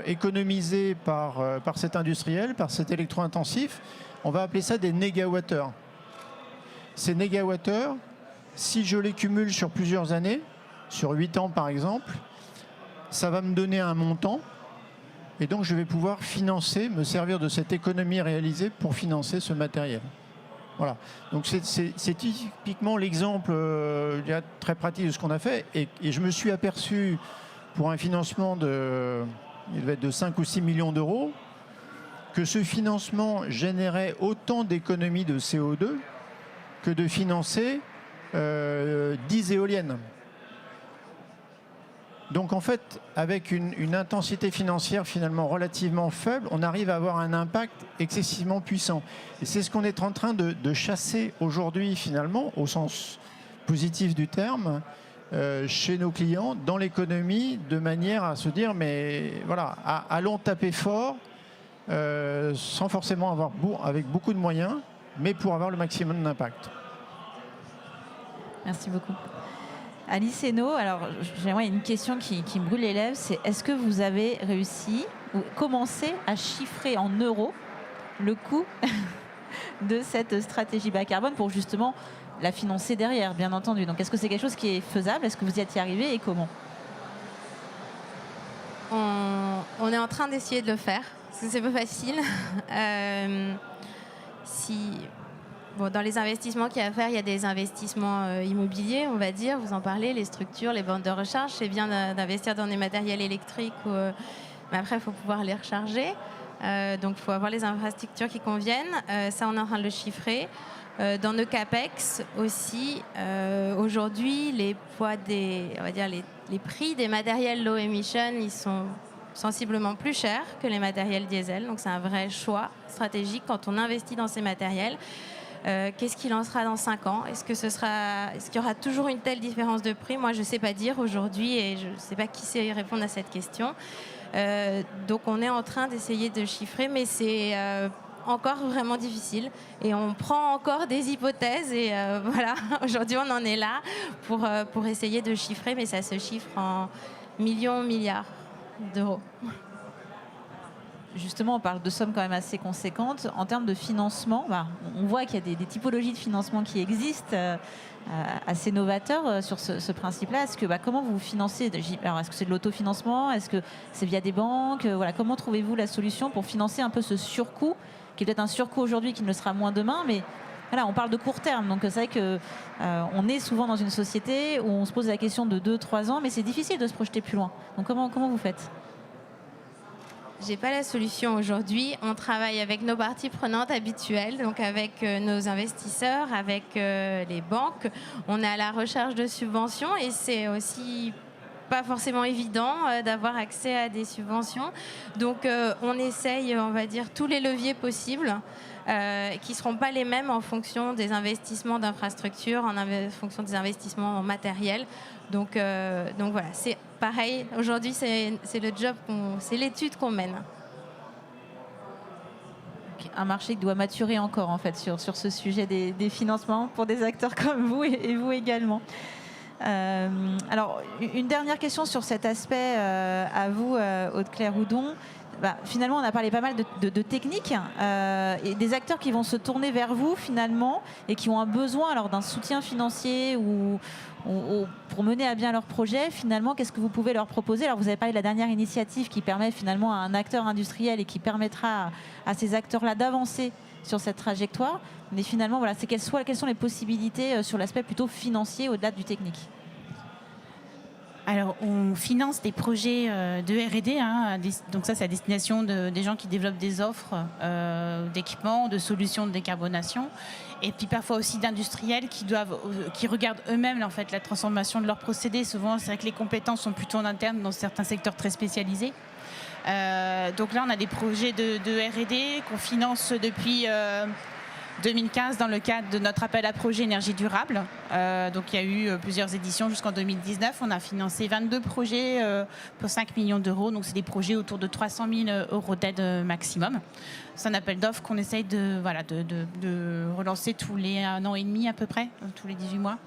économisé par cet industriel, par cet électro-intensif, on va appeler ça des négawattheures. Ces négawattheures, si je les cumule sur plusieurs années, sur 8 ans par exemple, ça va me donner un montant et donc je vais pouvoir me servir de cette économie réalisée pour financer ce matériel. Voilà. Donc c'est typiquement l'exemple très pratique de ce qu'on a fait et je me suis aperçu pour un financement il devait être de 5 ou 6 millions d'euros, que ce financement générait autant d'économies de CO2 que de financer 10 éoliennes. Donc en fait, avec une intensité financière finalement relativement faible, on arrive à avoir un impact excessivement puissant. Et c'est ce qu'on est en train de chasser aujourd'hui finalement, au sens positif du terme, chez nos clients, dans l'économie, de manière à se dire, mais voilà, allons taper fort, sans forcément avec beaucoup de moyens, mais pour avoir le maximum d'impact. Merci beaucoup. Alice Hainaut, alors j'aimerais une question qui me brûle les lèvres, c'est est-ce que vous avez réussi ou commencé à chiffrer en euros le coût de cette stratégie bas carbone pour justement la financer derrière, bien entendu. Donc est-ce que c'est quelque chose qui est faisable? Est-ce que vous y êtes arrivé et comment? On est en train d'essayer de le faire, parce que c'est pas facile. Dans les investissements qu'il y a à faire, il y a des investissements immobiliers, on va dire, vous en parlez, les structures, les bandes de recharge. C'est bien d'investir dans des matériels électriques, mais après, il faut pouvoir les recharger. Donc, il faut avoir les infrastructures qui conviennent. Ça, on est en train de le chiffrer. Dans nos CAPEX aussi, aujourd'hui, les prix des matériels low emission, ils sont sensiblement plus chers que les matériels diesel. Donc, c'est un vrai choix stratégique quand on investit dans ces matériels. Qu'est-ce qu'il en sera dans 5 ans? Est-ce qu'il y aura toujours une telle différence de prix? Moi, je ne sais pas dire aujourd'hui et je ne sais pas qui sait répondre à cette question. Donc, on est en train d'essayer de chiffrer, mais c'est encore vraiment difficile. Et on prend encore des hypothèses et voilà, aujourd'hui, on en est là pour essayer de chiffrer, mais ça se chiffre en millions, milliards d'euros. Justement, on parle de sommes quand même assez conséquentes. En termes de financement, on voit qu'il y a des typologies de financement qui existent assez novateurs sur ce principe-là. Comment vous financez? Alors, est-ce que c'est de l'autofinancement? Est-ce que c'est via des banques? Comment trouvez-vous la solution pour financer un peu ce surcoût, qui est peut-être un surcoût aujourd'hui qui ne le sera moins demain, mais on parle de court terme. Donc c'est vrai qu'on est souvent dans une société où on se pose la question de 2-3 ans, mais c'est difficile de se projeter plus loin. Donc comment vous faites? J'ai pas la solution aujourd'hui. On travaille avec nos parties prenantes habituelles, donc avec nos investisseurs, avec les banques. On est à la recherche de subventions et c'est aussi pas forcément évident d'avoir accès à des subventions. Donc on essaye, on va dire, tous les leviers possibles. qui ne seront pas les mêmes en fonction des investissements d'infrastructures, en fonction des investissements en matériel. Donc voilà, c'est pareil. Aujourd'hui, c'est le job, c'est l'étude qu'on mène. Un marché qui doit maturer encore en fait sur ce sujet des financements pour des acteurs comme vous et vous également. Alors, une dernière question sur cet aspect à vous, Aude-Claire Houdon. Finalement, on a parlé pas mal de techniques et des acteurs qui vont se tourner vers vous finalement et qui ont un besoin alors d'un soutien financier ou pour mener à bien leur projet. Finalement, qu'est-ce que vous pouvez leur proposer? Alors, vous avez parlé de la dernière initiative qui permet finalement à un acteur industriel et qui permettra à ces acteurs-là d'avancer sur cette trajectoire. Mais finalement, voilà, c'est quelles sont les possibilités sur l'aspect plutôt financier au-delà du technique? Alors, on finance des projets de R&D, donc ça c'est à destination des gens qui développent des offres d'équipements, de solutions de décarbonation, et puis parfois aussi d'industriels qui regardent eux-mêmes en fait la transformation de leurs procédés. Souvent, c'est vrai que les compétences sont plutôt en interne dans certains secteurs très spécialisés. Donc là, on a des projets de R&D qu'on finance depuis 2015 dans le cadre de notre appel à projet énergie durable. Donc il y a eu plusieurs éditions jusqu'en 2019. On a financé 22 projets pour 5 millions d'euros. Donc c'est des projets autour de 300 000 euros d'aide maximum. C'est un appel d'offres qu'on essaye de relancer tous les 1 an et demi à peu près, tous les 18 mois.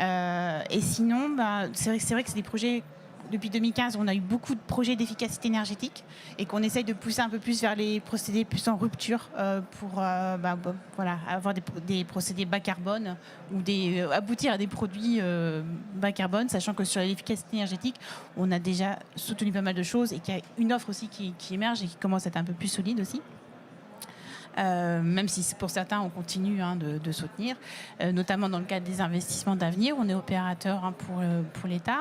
Et sinon, c'est vrai que c'est des projets. Depuis 2015, on a eu beaucoup de projets d'efficacité énergétique et qu'on essaye de pousser un peu plus vers les procédés plus en rupture pour avoir des procédés bas carbone ou aboutir à des produits bas carbone, sachant que sur l'efficacité énergétique, on a déjà soutenu pas mal de choses et qu'il y a une offre aussi qui émerge et qui commence à être un peu plus solide aussi. Même si pour certains on continue de soutenir, notamment dans le cadre des investissements d'avenir. On est opérateur pour l'État,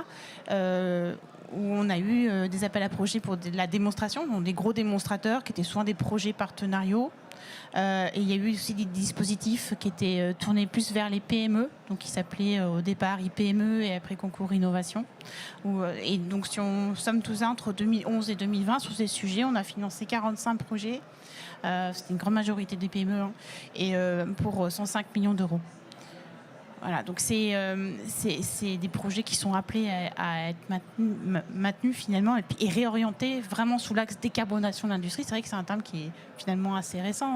où on a eu des appels à projets pour de la démonstration, donc des gros démonstrateurs qui étaient souvent des projets partenariaux. Et il y a eu aussi des dispositifs qui étaient tournés plus vers les PME, donc qui s'appelaient au départ IPME et après concours innovation. Et donc si on somme tout ça entre 2011 et 2020 sur ces sujets, on a financé 45 projets. C'était une grande majorité des PME et pour 105 millions d'euros. Voilà, donc c'est des projets qui sont appelés à être maintenus finalement et réorientés vraiment sous l'axe décarbonation de l'industrie. C'est vrai que c'est un terme qui est finalement assez récent.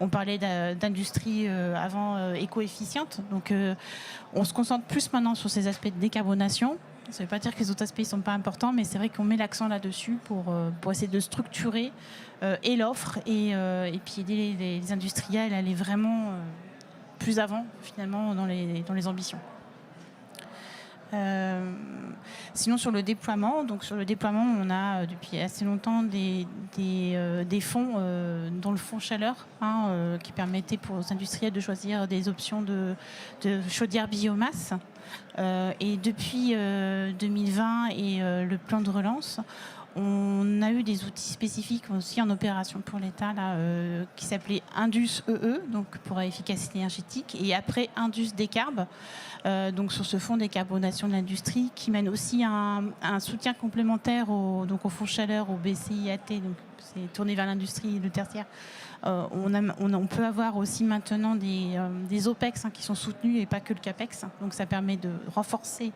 On parlait d'industrie avant éco-efficiente, donc on se concentre plus maintenant sur ces aspects de décarbonation. Ça ne veut pas dire que les autres aspects ne sont pas importants, mais c'est vrai qu'on met l'accent là-dessus pour essayer de structurer et l'offre et puis aider les industriels à aller vraiment plus avant finalement dans les ambitions. Sinon sur le déploiement, on a depuis assez longtemps des fonds, dont le fonds chaleur, qui permettait aux industriels de choisir des options de chaudière biomasse. Et depuis 2020 et le plan de relance, on a eu des outils spécifiques aussi en opération pour l'État qui s'appelait Indus EE, donc pour efficacité énergétique, et après Indus Décarb, donc sur ce fonds décarbonation de l'industrie, qui mène aussi un soutien complémentaire au fonds chaleur, au BCIAT, donc c'est tourné vers l'industrie et le tertiaire. On peut avoir aussi maintenant des OPEX qui sont soutenus et pas que le CAPEX, donc ça permet de renforcer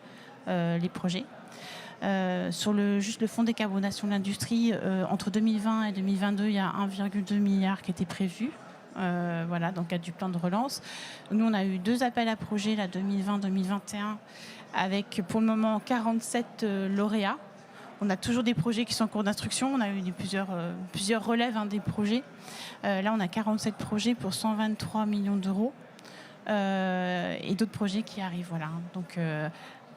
les projets. Sur le fonds décarbonation de l'industrie, entre 2020 et 2022, il y a 1,2 milliard qui était prévu. Dans le cadre du plan de relance. Nous, on a eu 2 appels à projets, 2020-2021, avec pour le moment 47 lauréats. On a toujours des projets qui sont en cours d'instruction. On a eu plusieurs relèves des projets. Là, on a 47 projets pour 123 millions d'euros et d'autres projets qui arrivent. Voilà. Donc,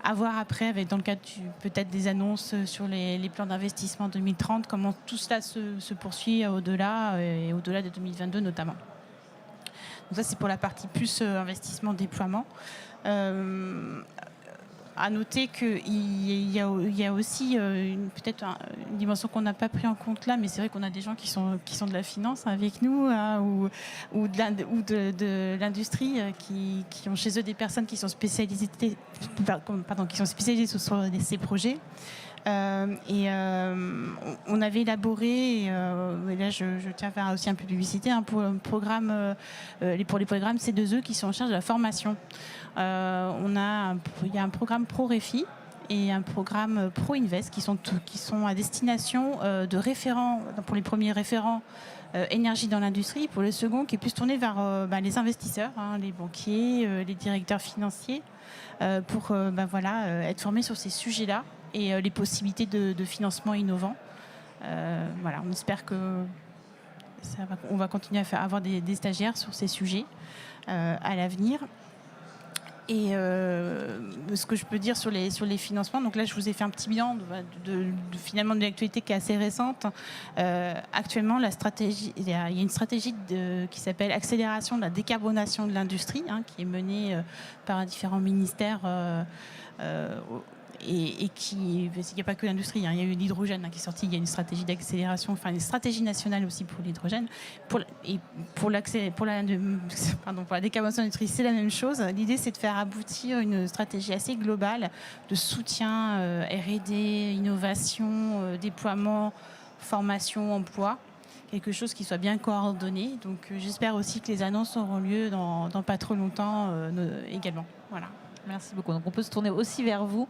à voir après, dans le cadre peut-être des annonces sur les plans d'investissement 2030, comment tout cela se poursuit au-delà et au-delà de 2022 notamment. Donc ça, c'est pour la partie plus investissement, déploiement. À noter qu'il y a aussi peut-être une dimension qu'on n'a pas pris en compte là, mais c'est vrai qu'on a des gens qui sont de la finance avec nous ou de l'industrie qui ont chez eux des personnes qui sont spécialisées, sur ces projets. On avait élaboré, et là je tiens à faire aussi un peu de publicité, pour les programmes C2E qui sont en charge de la formation. Il y a un programme Pro-Réfi et un programme Pro-Invest qui sont à destination de référents, pour les premiers référents énergie dans l'industrie, pour le second qui est plus tourné vers les investisseurs, les banquiers, les directeurs financiers, pour être formés sur ces sujets-là et les possibilités de financement innovant. On espère que on va continuer à avoir des stagiaires sur ces sujets à l'avenir. Et ce que je peux dire sur les financements, donc là je vous ai fait un petit bilan finalement de l'actualité qui est assez récente. Actuellement, il y a une stratégie qui s'appelle accélération de la décarbonation de l'industrie, qui est menée par différents ministères. Il n'y a pas que l'industrie, il y a eu l'hydrogène qui est sorti, il y a une stratégie d'accélération, une stratégie nationale aussi pour l'hydrogène. Pour la décarbonation de l'industrie, c'est la même chose. L'idée, c'est de faire aboutir une stratégie assez globale de soutien R&D, innovation, déploiement, formation, emploi. Quelque chose qui soit bien coordonné. Donc j'espère aussi que les annonces auront lieu dans pas trop longtemps également. Voilà. Merci beaucoup. Donc on peut se tourner aussi vers vous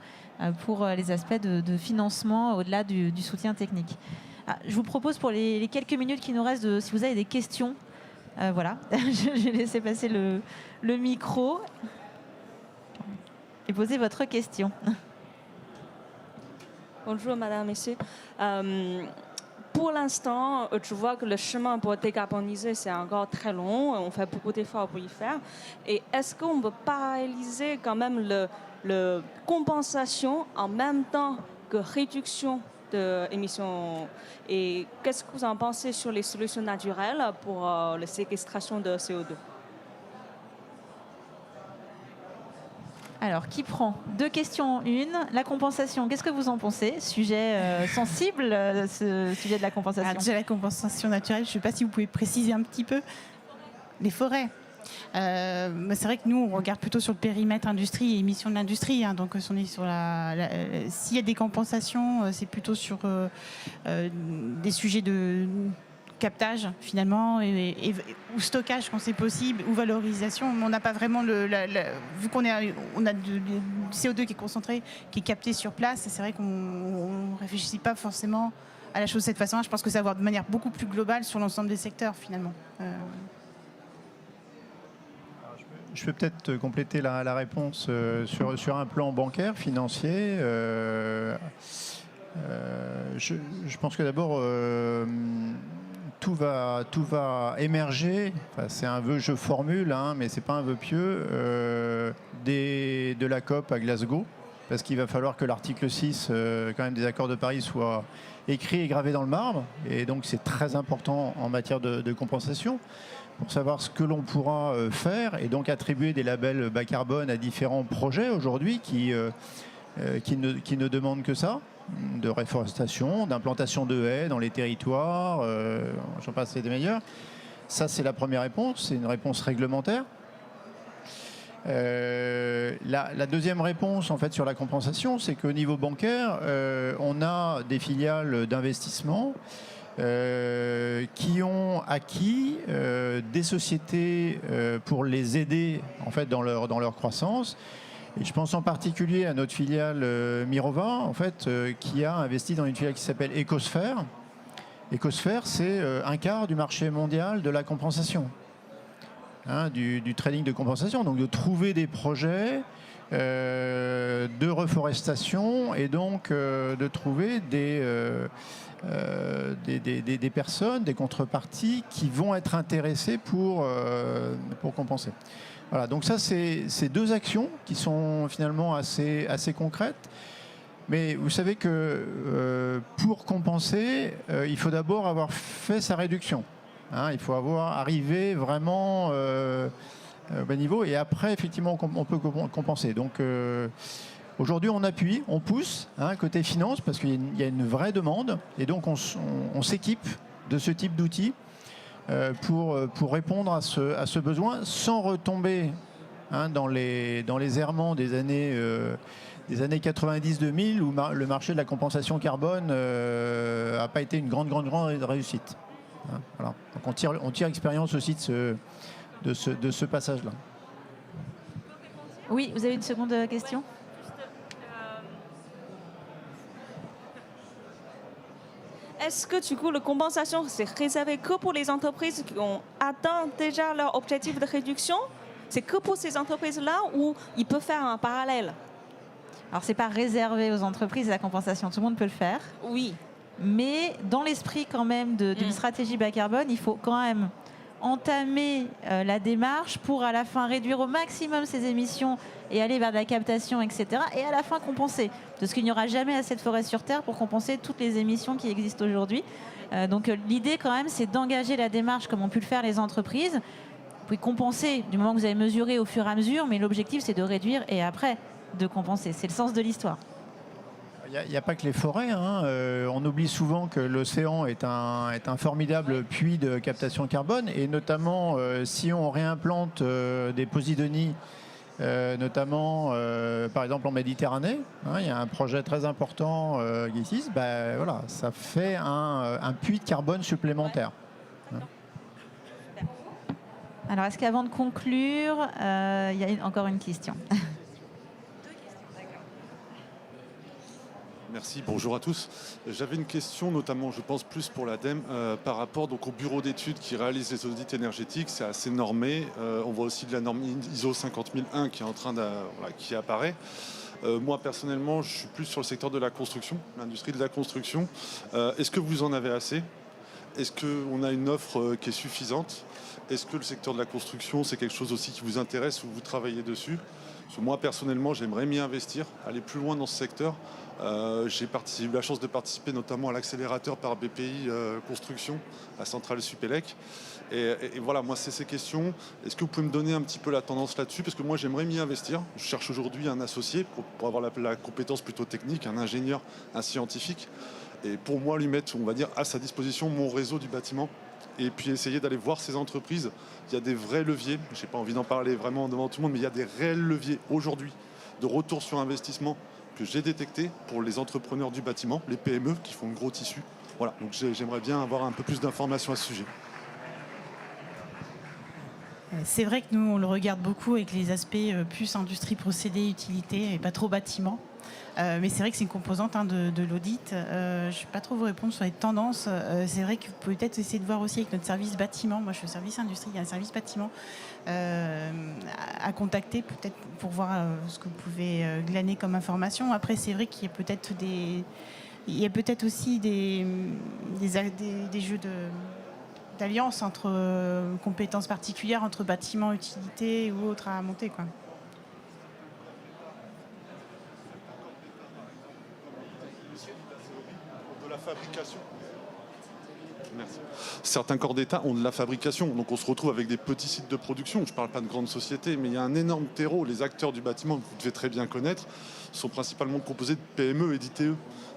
pour les aspects de financement au-delà du soutien technique. Je vous propose pour les quelques minutes qui nous restent, si vous avez des questions, je vais laisser passer le micro et poser votre question. Bonjour madame, messieurs. Pour l'instant, je vois que le chemin pour décarboniser, c'est encore très long. On fait beaucoup d'efforts pour y faire. Et est-ce qu'on peut paralléliser quand même le compensation en même temps que réduction d'émissions? Et qu'est-ce que vous en pensez sur les solutions naturelles pour la séquestration de CO2? Alors, qui prend? 2 questions, une. La compensation, qu'est-ce que vous en pensez? Sujet sensible, ce sujet de la compensation. Déjà, la compensation naturelle, je ne sais pas si vous pouvez préciser un petit peu. Les forêts. C'est vrai que nous, on regarde plutôt sur le périmètre industrie et émissions de l'industrie. Donc, on est sur s'il y a des compensations, c'est plutôt sur des sujets de captage finalement ou stockage quand c'est possible ou valorisation. On n'a pas vraiment vu qu'on a du CO2 qui est concentré, qui est capté sur place. C'est vrai qu'on ne réfléchit pas forcément à la chose de cette façon. Je pense que ça va avoir de manière beaucoup plus globale sur l'ensemble des secteurs finalement. Je peux peut-être compléter la réponse sur un plan bancaire, financier. Je pense que d'abord tout va émerger, c'est un vœu, je formule, mais ce n'est pas un vœu pieux, de la COP à Glasgow, parce qu'il va falloir que l'article 6 quand même des accords de Paris soit écrit et gravé dans le marbre, et donc c'est très important en matière de compensation, pour savoir ce que l'on pourra faire, et donc attribuer des labels bas carbone à différents projets aujourd'hui qui ne demandent que ça, de réforestation, d'implantation de haies dans les territoires, j'en passe, c'est des meilleurs. Ça, c'est la première réponse, c'est une réponse réglementaire. La deuxième réponse, en fait, sur la compensation, c'est qu'au niveau bancaire, on a des filiales d'investissement qui ont acquis des sociétés pour les aider, en fait, dans leur croissance. Et je pense en particulier à notre filiale Mirova, en fait, qui a investi dans une filiale qui s'appelle Ecosphère. Ecosphère, c'est un quart du marché mondial de la compensation, du trading de compensation. Donc de trouver des projets de reforestation et donc de trouver des personnes, des contreparties qui vont être intéressées pour compenser. Voilà, donc ça, c'est 2 actions qui sont finalement assez concrètes. Mais vous savez que pour compenser, il faut d'abord avoir fait sa réduction. Il faut avoir arrivé vraiment au bas niveau. Et après, effectivement, on peut compenser. Donc aujourd'hui, on appuie, on pousse côté finance parce qu'il y a une vraie demande. Et donc, on s'équipe de ce type d'outils pour répondre à ce besoin sans retomber dans les errements des années des années 90-2000 où le marché de la compensation carbone n'a pas été une grande réussite. Hein, voilà. Donc on tire expérience aussi de ce passage-là. Oui, vous avez une seconde question ? Est-ce que du coup, la compensation, c'est réservé que pour les entreprises qui ont atteint déjà leur objectif de réduction? C'est que pour ces entreprises-là ou il peut faire un parallèle? Alors, ce n'est pas réservé aux entreprises, la compensation, tout le monde peut le faire. Oui. Mais dans l'esprit quand même d'une stratégie bas carbone, il faut quand même entamer la démarche pour à la fin réduire au maximum ses émissions et aller vers de la captation, etc. Et à la fin compenser. Parce qu'il n'y aura jamais assez de forêt sur Terre pour compenser toutes les émissions qui existent aujourd'hui. Donc l'idée quand même, c'est d'engager la démarche comme ont pu le faire les entreprises. Vous pouvez compenser du moment que vous avez mesuré au fur et à mesure, mais l'objectif c'est de réduire et après de compenser. C'est le sens de l'histoire. Il n'y a pas que les forêts. Hein. On oublie souvent que l'océan est un formidable puits de captation carbone. Et notamment, si on réimplante des posidonies, notamment par exemple en Méditerranée, hein, il y a un projet très important ici, voilà, ça fait un puits de carbone supplémentaire. Hein. Alors, est-ce qu'avant de conclure, il y a encore une question ? Merci, bonjour à tous. J'avais une question notamment, je pense plus pour l'ADEME, par rapport donc, au bureau d'études qui réalise les audits énergétiques. C'est assez normé. On voit aussi de la norme ISO 50001 qui est en train qui apparaît. Moi personnellement, je suis plus sur le secteur de la construction, l'industrie de la construction. Est-ce que vous en avez assez? Est-ce qu'on a une offre qui est suffisante? Est-ce que le secteur de la construction, c'est quelque chose aussi qui vous intéresse ou vous travaillez dessus? Parce que moi personnellement, j'aimerais m'y investir, aller plus loin dans ce secteur. J'ai eu la chance de participer notamment à l'accélérateur par BPI Construction à Centrale Supélec. Et voilà, moi c'est ces questions. Est-ce que vous pouvez me donner un petit peu la tendance là-dessus? Parce que moi j'aimerais m'y investir. Je cherche aujourd'hui un associé pour avoir la compétence plutôt technique, un ingénieur, un scientifique. Et pour moi lui mettre, on va dire, à sa disposition mon réseau du bâtiment. Et puis essayer d'aller voir ces entreprises. Il y a des vrais leviers. Je n'ai pas envie d'en parler vraiment devant tout le monde, mais il y a des réels leviers aujourd'hui de retour sur investissement que j'ai détecté pour les entrepreneurs du bâtiment, les PME qui font un gros tissu. Voilà, donc j'aimerais bien avoir un peu plus d'informations à ce sujet. C'est vrai que nous, on le regarde beaucoup avec les aspects plus industrie, procédés, utilité et pas trop bâtiment. Mais c'est vrai que c'est une composante de l'audit. Je ne vais pas trop vous répondre sur les tendances. C'est vrai que vous pouvez peut-être essayer de voir aussi avec notre service bâtiment. Moi, je suis au service industrie, il y a un service bâtiment à contacter peut-être pour voir ce que vous pouvez glaner comme information. Après, c'est vrai qu'il y a peut-être aussi des jeux d'alliance entre compétences particulières, entre bâtiments, utilités ou autres à monter, quoi. De la fabrication. Merci. Certains corps d'État ont de la fabrication, donc on se retrouve avec des petits sites de production. Je ne parle pas de grandes sociétés, mais il y a un énorme terreau. Les acteurs du bâtiment, que vous devez très bien connaître, sont principalement composés de PME et d'ITE.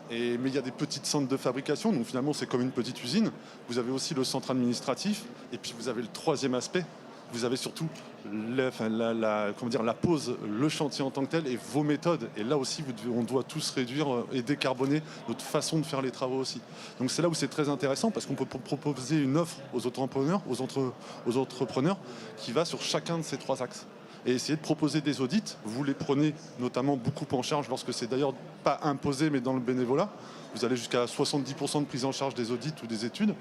Mais il y a des petites centres de fabrication, donc finalement c'est comme une petite usine. Vous avez aussi le centre administratif, et puis vous avez le troisième aspect. Vous avez surtout la pose, le chantier en tant que tel et vos méthodes. Et là aussi, on doit tous réduire et décarboner notre façon de faire les travaux aussi. Donc c'est là où c'est très intéressant parce qu'on peut proposer une offre aux entrepreneurs, aux entrepreneurs qui va sur chacun de ces trois axes. Et essayer de proposer des audits. Vous les prenez notamment beaucoup en charge lorsque c'est d'ailleurs pas imposé mais dans le bénévolat. Vous allez jusqu'à 70% de prise en charge des audits ou des études.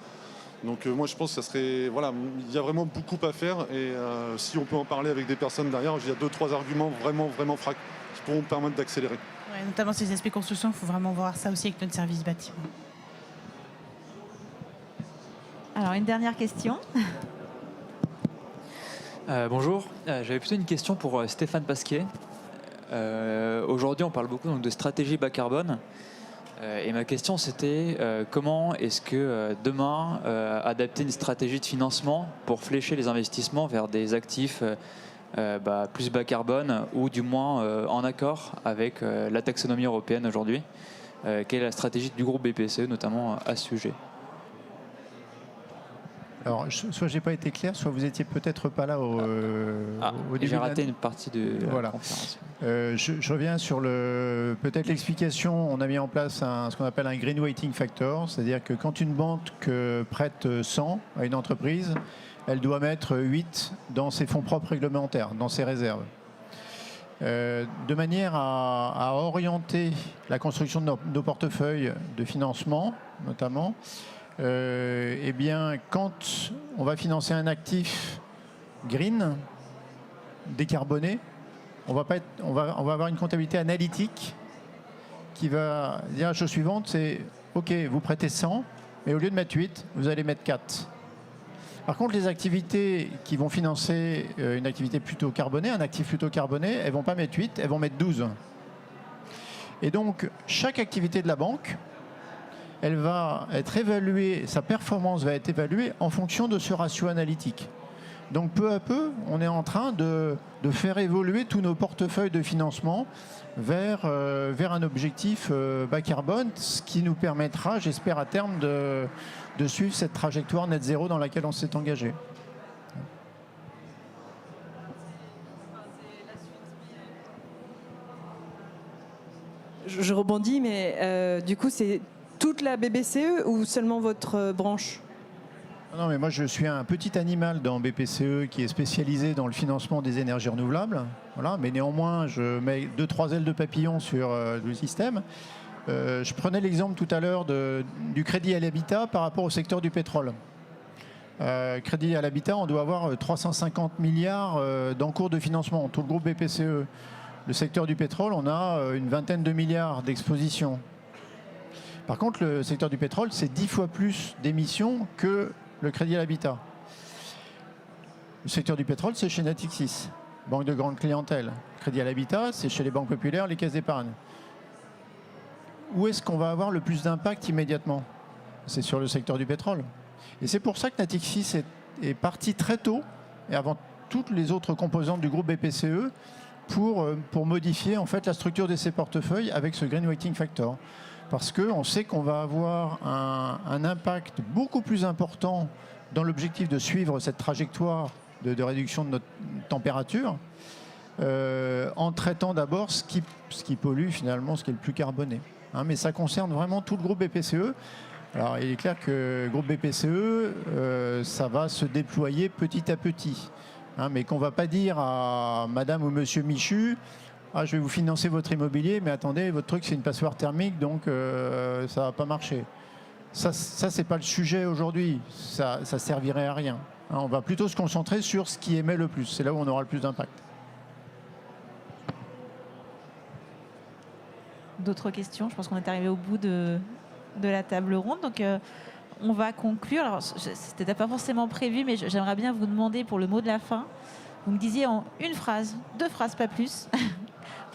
Donc moi je pense que ça serait, voilà, il y a vraiment beaucoup à faire et si on peut en parler avec des personnes derrière, il y a 2-3 arguments vraiment qui pourront permettre d'accélérer. Ouais, notamment ces aspects construction, il faut vraiment voir ça aussi avec notre service bâtiment. Alors une dernière question. Bonjour, j'avais plutôt une question pour Stéphane Pasquier. Aujourd'hui on parle beaucoup donc, de stratégie bas carbone. Et ma question c'était comment est-ce que demain adapter une stratégie de financement pour flécher les investissements vers des actifs plus bas carbone ou du moins en accord avec la taxonomie européenne aujourd'hui. Quelle est la stratégie du groupe BPCE notamment à ce sujet? Alors, soit j'ai pas été clair, soit vous étiez peut-être pas là au début. J'ai raté une partie de la conférence. Je reviens sur peut-être l'explication. On a mis en place ce qu'on appelle un green weighting factor, c'est-à-dire que quand une banque prête 100 à une entreprise, elle doit mettre 8 dans ses fonds propres réglementaires, dans ses réserves. De manière à orienter la construction de nos portefeuilles de financement, notamment, eh bien, quand on va financer un actif green, décarboné, on va avoir une comptabilité analytique qui va dire la chose suivante, c'est OK, vous prêtez 100, mais au lieu de mettre 8, vous allez mettre 4. Par contre, les activités qui vont financer une activité plutôt carbonée, un actif plutôt carboné, elles ne vont pas mettre 8, elles vont mettre 12. Et donc, chaque activité de la banque, elle va être évaluée, sa performance va être évaluée en fonction de ce ratio analytique. Donc peu à peu, on est en train de faire évoluer tous nos portefeuilles de financement vers un objectif bas carbone, ce qui nous permettra, j'espère à terme, de suivre cette trajectoire net zéro dans laquelle on s'est engagé. Je rebondis, mais du coup, c'est toute la BPCE ou seulement votre branche ? Non, mais moi je suis un petit animal dans BPCE qui est spécialisé dans le financement des énergies renouvelables. Voilà, mais néanmoins, je mets 2-3 ailes de papillon sur le système. Je prenais l'exemple tout à l'heure du crédit à l'habitat par rapport au secteur du pétrole. Crédit à l'habitat, on doit avoir 350 milliards d'encours de financement, tout le groupe BPCE. Le secteur du pétrole, on a une vingtaine de milliards d'expositions. Par contre, le secteur du pétrole, c'est 10 fois plus d'émissions que le crédit à l'habitat. Le secteur du pétrole, c'est chez Natixis, banque de grande clientèle. Le crédit à l'habitat, c'est chez les banques populaires, les caisses d'épargne. Où est-ce qu'on va avoir le plus d'impact immédiatement? C'est sur le secteur du pétrole. Et c'est pour ça que Natixis est parti très tôt, et avant toutes les autres composantes du groupe BPCE, pour modifier en fait la structure de ses portefeuilles avec ce Green Weighting Factor. Parce qu'on sait qu'on va avoir un impact beaucoup plus important dans l'objectif de suivre cette trajectoire de réduction de notre température, en traitant d'abord ce qui pollue finalement, ce qui est le plus carboné. Hein, mais ça concerne vraiment tout le groupe BPCE. Alors il est clair que le groupe BPCE, ça va se déployer petit à petit. Hein, mais qu'on ne va pas dire à madame ou monsieur Michu, ah, je vais vous financer votre immobilier, mais attendez, votre truc c'est une passoire thermique, donc ça ne va pas marcher. Ça c'est pas le sujet aujourd'hui, ça servirait à rien. Hein, on va plutôt se concentrer sur ce qui émet le plus, c'est là où on aura le plus d'impact. D'autres questions? Je pense qu'on est arrivé au bout de la table ronde, donc on va conclure. Alors, c'était pas forcément prévu, mais j'aimerais bien vous demander pour le mot de la fin. Vous me disiez en une phrase, 2 phrases, pas plus,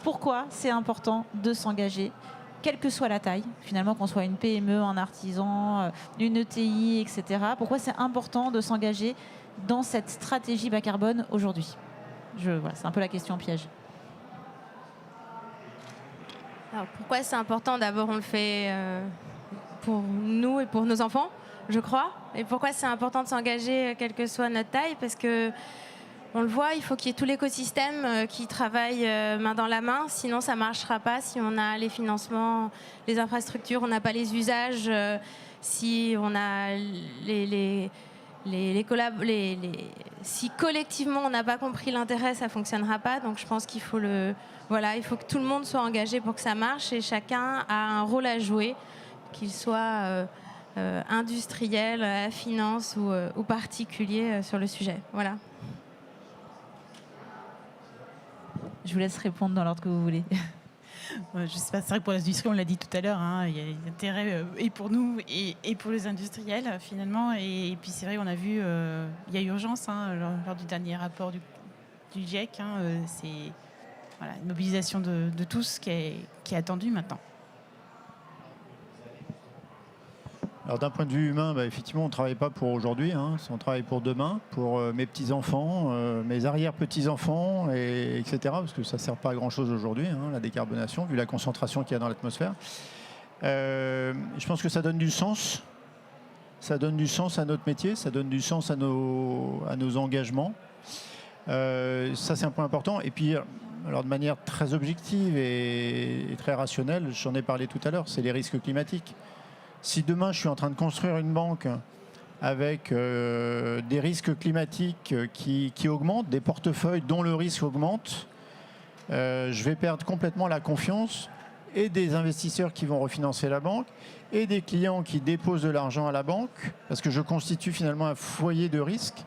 pourquoi c'est important de s'engager, quelle que soit la taille, finalement, qu'on soit une PME, un artisan, une ETI, etc. Pourquoi c'est important de s'engager dans cette stratégie bas carbone aujourd'hui? Voilà, c'est un peu la question piège. Alors, pourquoi c'est important? D'abord, on le fait pour nous et pour nos enfants, je crois. Et pourquoi c'est important de s'engager, quelle que soit notre taille? Parce que on le voit, il faut qu'il y ait tout l'écosystème qui travaille main dans la main. Sinon, ça ne marchera pas si on a les financements, les infrastructures, on n'a pas les usages, si on a si collectivement on n'a pas compris l'intérêt, ça ne fonctionnera pas. Donc je pense qu'il faut il faut que tout le monde soit engagé pour que ça marche et chacun a un rôle à jouer, qu'il soit industriel, finance ou particulier sur le sujet. Voilà. Je vous laisse répondre dans l'ordre que vous voulez. Je sais pas, c'est vrai que pour l'industrie, on l'a dit tout à l'heure, hein, il y a des intérêts et pour nous et pour les industriels finalement. Et puis c'est vrai, on a vu, il y a urgence lors du dernier rapport du GIEC. C'est une mobilisation de tous qui est attendue maintenant. Alors d'un point de vue humain, effectivement, on ne travaille pas pour aujourd'hui, hein, on travaille pour demain, pour mes petits-enfants, mes arrière-petits-enfants, etc. Parce que ça ne sert pas à grand-chose aujourd'hui, hein, la décarbonation, vu la concentration qu'il y a dans l'atmosphère. Je pense que ça donne du sens. ça donne du sens à notre métier, ça donne du sens à nos engagements. Ça, c'est un point important. Et puis, alors de manière très objective et très rationnelle, j'en ai parlé tout à l'heure, c'est les risques climatiques. Si demain, je suis en train de construire une banque avec des risques climatiques qui augmentent, des portefeuilles dont le risque augmente, je vais perdre complètement la confiance et des investisseurs qui vont refinancer la banque et des clients qui déposent de l'argent à la banque, parce que je constitue finalement un foyer de risque.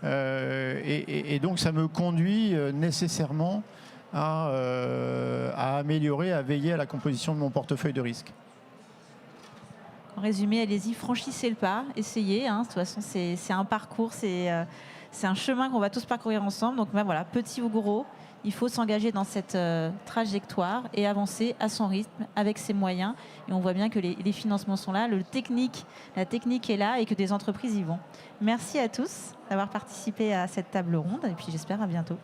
Et donc ça me conduit nécessairement à améliorer, à veiller à la composition de mon portefeuille de risque. En résumé, allez-y, franchissez le pas, essayez. De toute façon, c'est un parcours, c'est un chemin qu'on va tous parcourir ensemble. Donc voilà, petit ou gros, il faut s'engager dans cette trajectoire et avancer à son rythme, avec ses moyens. Et on voit bien que les financements sont là, la technique est là et que des entreprises y vont. Merci à tous d'avoir participé à cette table ronde et puis j'espère à bientôt.